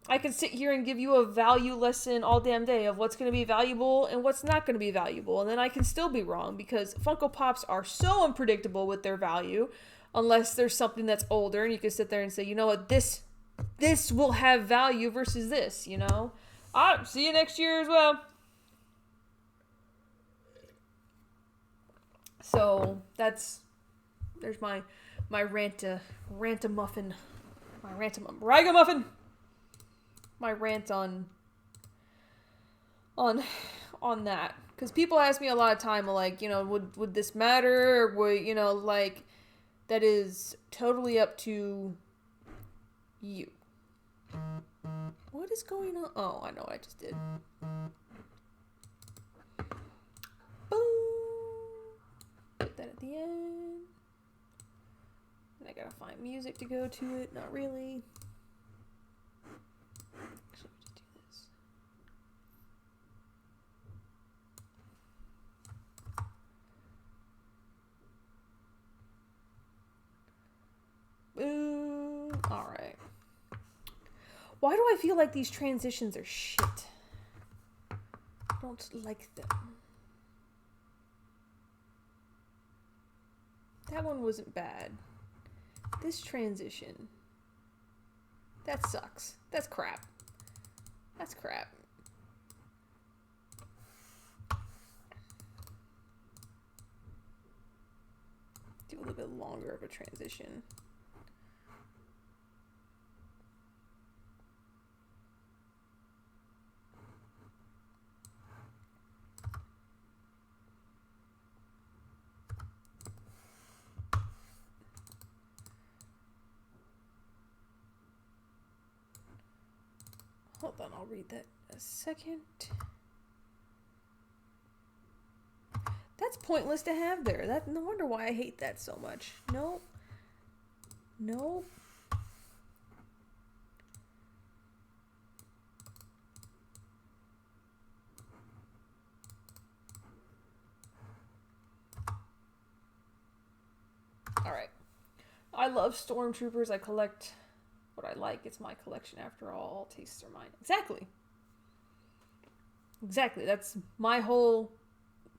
I can sit here and give you a value lesson all damn day of what's going to be valuable and what's not going to be valuable, and then I can still be wrong, because Funko Pops are so unpredictable with their value. Unless there's something that's older and you can sit there and say, you know what, this will have value versus this, you know? Alright, see you next year as well. So, there's my ragamuffin. My rant on that. Because people ask me a lot of time, like, you know, would this matter? Or would, you know, like, that is totally up to you. What is going on? Oh, I know what I just did. Boom. the end. And I gotta find music to go to it. Not really. Actually, just do this. Boom. Alright. Why do I feel like these transitions are shit? I don't like them. That one wasn't bad. This transition. That sucks. That's crap. That's crap. Do a little bit longer of a transition. Hold on, I'll read that a second. That's pointless to have there. No wonder why I hate that so much. Nope. Nope. Alright. I love stormtroopers. I collect what I like. It's my collection after all. All tastes are mine. Exactly. Exactly. That's my whole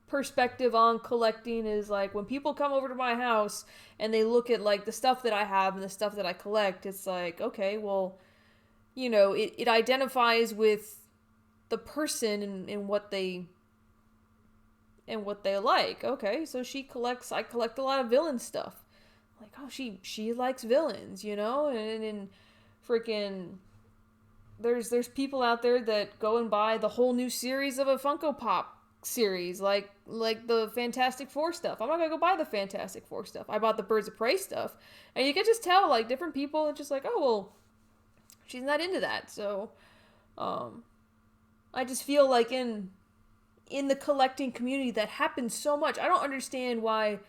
perspective on collecting is like when people come over to my house and they look at like the stuff that I have and the stuff that I collect, it's like, okay, well, you know, it identifies with the person and what they like. Okay, so I collect a lot of villain stuff. Like, oh, she likes villains, you know? And freaking there's people out there that go and buy the whole new series of a Funko Pop series, like the Fantastic Four stuff. I'm not gonna go buy the Fantastic Four stuff. I bought the Birds of Prey stuff. And you can just tell, like, different people are just like, oh, well, she's not into that. So, I just feel like in the collecting community that happens so much. I don't understand why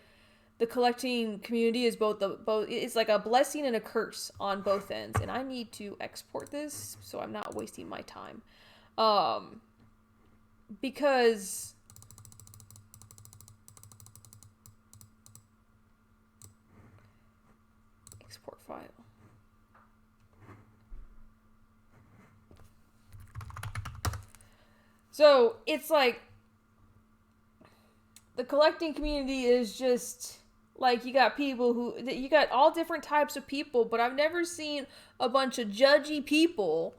the collecting community is both it's like a blessing and a curse on both ends. And I need to export this so I'm not wasting my time. Because export file. So it's like the collecting community is just like you got all different types of people, but I've never seen a bunch of judgy people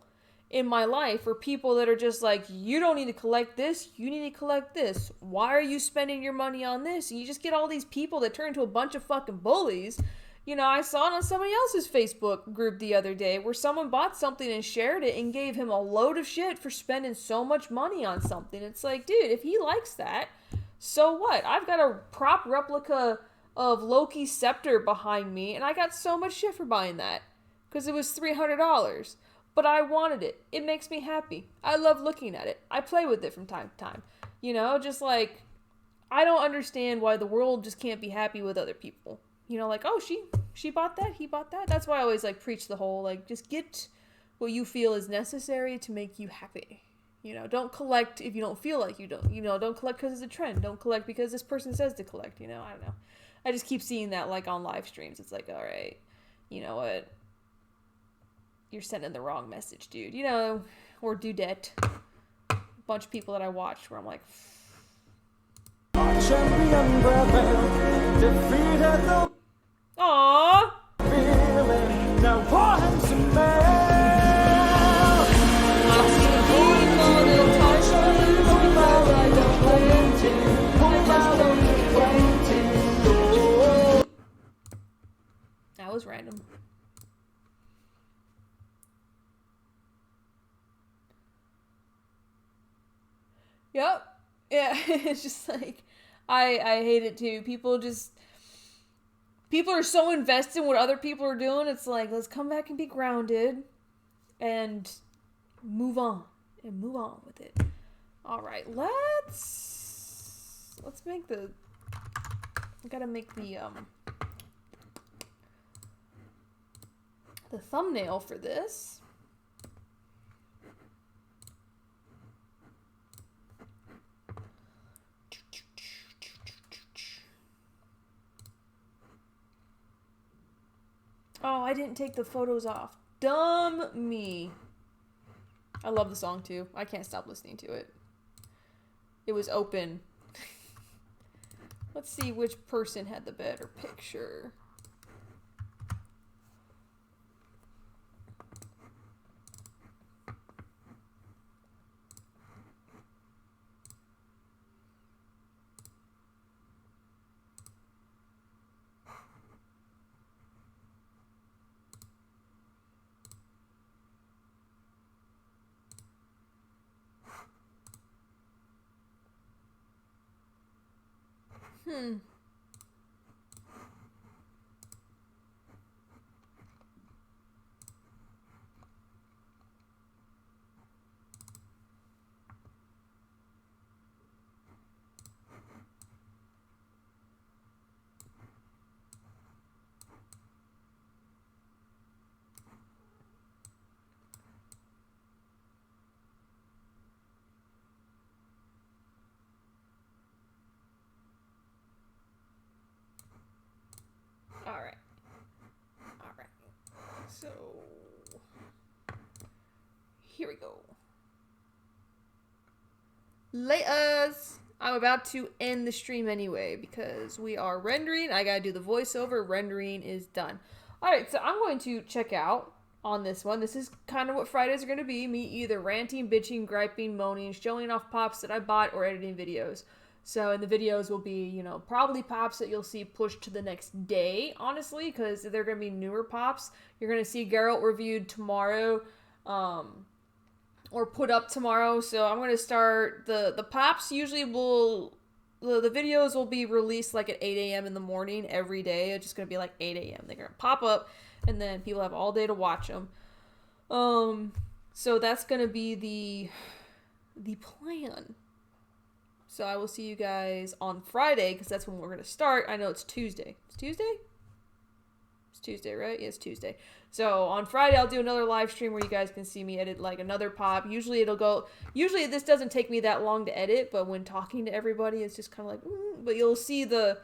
in my life, or people that are just like, you don't need to collect this, you need to collect this. Why are you spending your money on this? And you just get all these people that turn into a bunch of fucking bullies. You know, I saw it on somebody else's Facebook group the other day where someone bought something and shared it and gave him a load of shit for spending so much money on something. It's like, dude, if he likes that, so what? I've got a prop replica of Loki's scepter behind me, and I got so much shit for buying that because it was $300. But I wanted it. It makes me happy. I love looking at it. I play with it from time to time. You know, just like, I don't understand why the world just can't be happy with other people. You know, like, oh, she bought that, he bought that. That's why I always, like, preach the whole, like, just get what you feel is necessary to make you happy. You know, don't collect if you don't feel like you don't. You know, don't collect because it's a trend. Don't collect because this person says to collect, you know? I don't know. I just keep seeing that, like, on live streams. It's like, all right, you know what? You're sending the wrong message, dude. You know, or dudette. A bunch of people that I watched where I'm like, champion brother defeated the aww. feeling. Now once a man. That was random. Yep. Yeah, it's just like, I hate it too. People are so invested in what other people are doing. It's like, let's come back and be grounded and move on with it. All right, let's make the I gotta make the thumbnail for this. Oh, I didn't take the photos off. Dumb me. I love the song too. I can't stop listening to it. It was open. Let's see which person had the better picture. Alright. Alright. So, here we go. Laters! I'm about to end the stream anyway because we are rendering. I gotta do the voiceover. Rendering is done. Alright, so I'm going to check out on this one. This is kind of what Fridays are going to be. Me either ranting, bitching, griping, moaning, showing off pops that I bought, or editing videos. So, and the videos will be, you know, probably pops that you'll see pushed to the next day, honestly, because they're going to be newer pops. You're going to see Geralt reviewed tomorrow, or put up tomorrow. So I'm going to start, the pops usually will, the videos will be released like at 8 a.m. in the morning every day. It's just going to be like 8 a.m. They're going to pop up, and then people have all day to watch them. So that's going to be the plan. So I will see you guys on Friday, because that's when we're going to start. I know it's Tuesday. It's Tuesday? It's Tuesday, right? Yeah, it's Tuesday. So on Friday, I'll do another live stream where you guys can see me edit like another pop. Usually this doesn't take me that long to edit, but when talking to everybody, it's just kind of like, but you'll see the,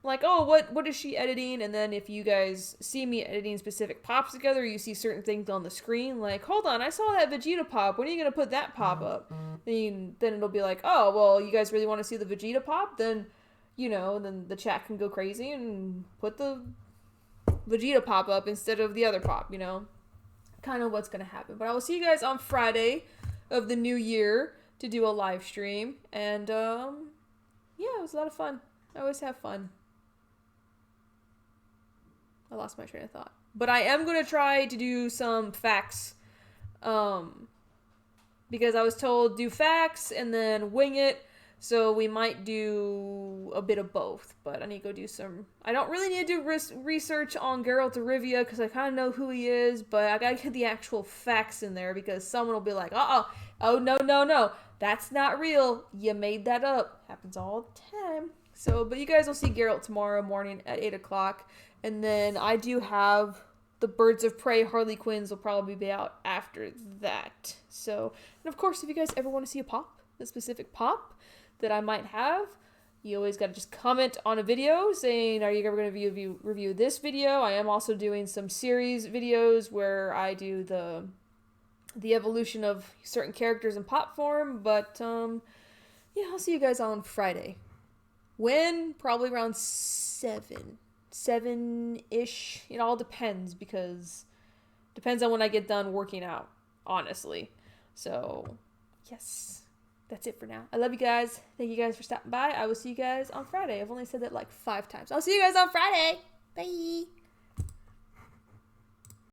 like, oh, what is she editing? And then if you guys see me editing specific pops together, you see certain things on the screen, like, hold on, I saw that Vegeta pop. When are you going to put that pop up? Then it'll be like, oh, well, you guys really want to see the Vegeta pop? Then, you know, then the chat can go crazy and put the Vegeta pop up instead of the other pop, you know? Kind of what's going to happen. But I will see you guys on Friday of the new year to do a live stream. And, yeah, it was a lot of fun. I always have fun. I lost my train of thought. But I am going to try to do some facts. Because I was told do facts and then wing it. So we might do a bit of both. But I need to go do some... I don't really need to do research on Geralt of Rivia because I kind of know who he is. But I got to get the actual facts in there because someone will be like, oh, no. That's not real. You made that up. Happens all the time. So, but you guys will see Geralt tomorrow morning at 8 o'clock. And then I do have the Birds of Prey Harley Quinns will probably be out after that. So, and of course, if you guys ever want to see a specific pop that I might have, you always got to just comment on a video saying, are you ever going to review this video? I am also doing some series videos where I do the evolution of certain characters in pop form. But, yeah, I'll see you guys on Friday. When? Probably around 7-ish. It all depends because depends on when I get done working out, honestly. So, yes, that's it for now. I love you guys. Thank you guys for stopping by. I will see you guys on Friday. I've only said that like 5 times. I'll see you guys on Friday. Bye.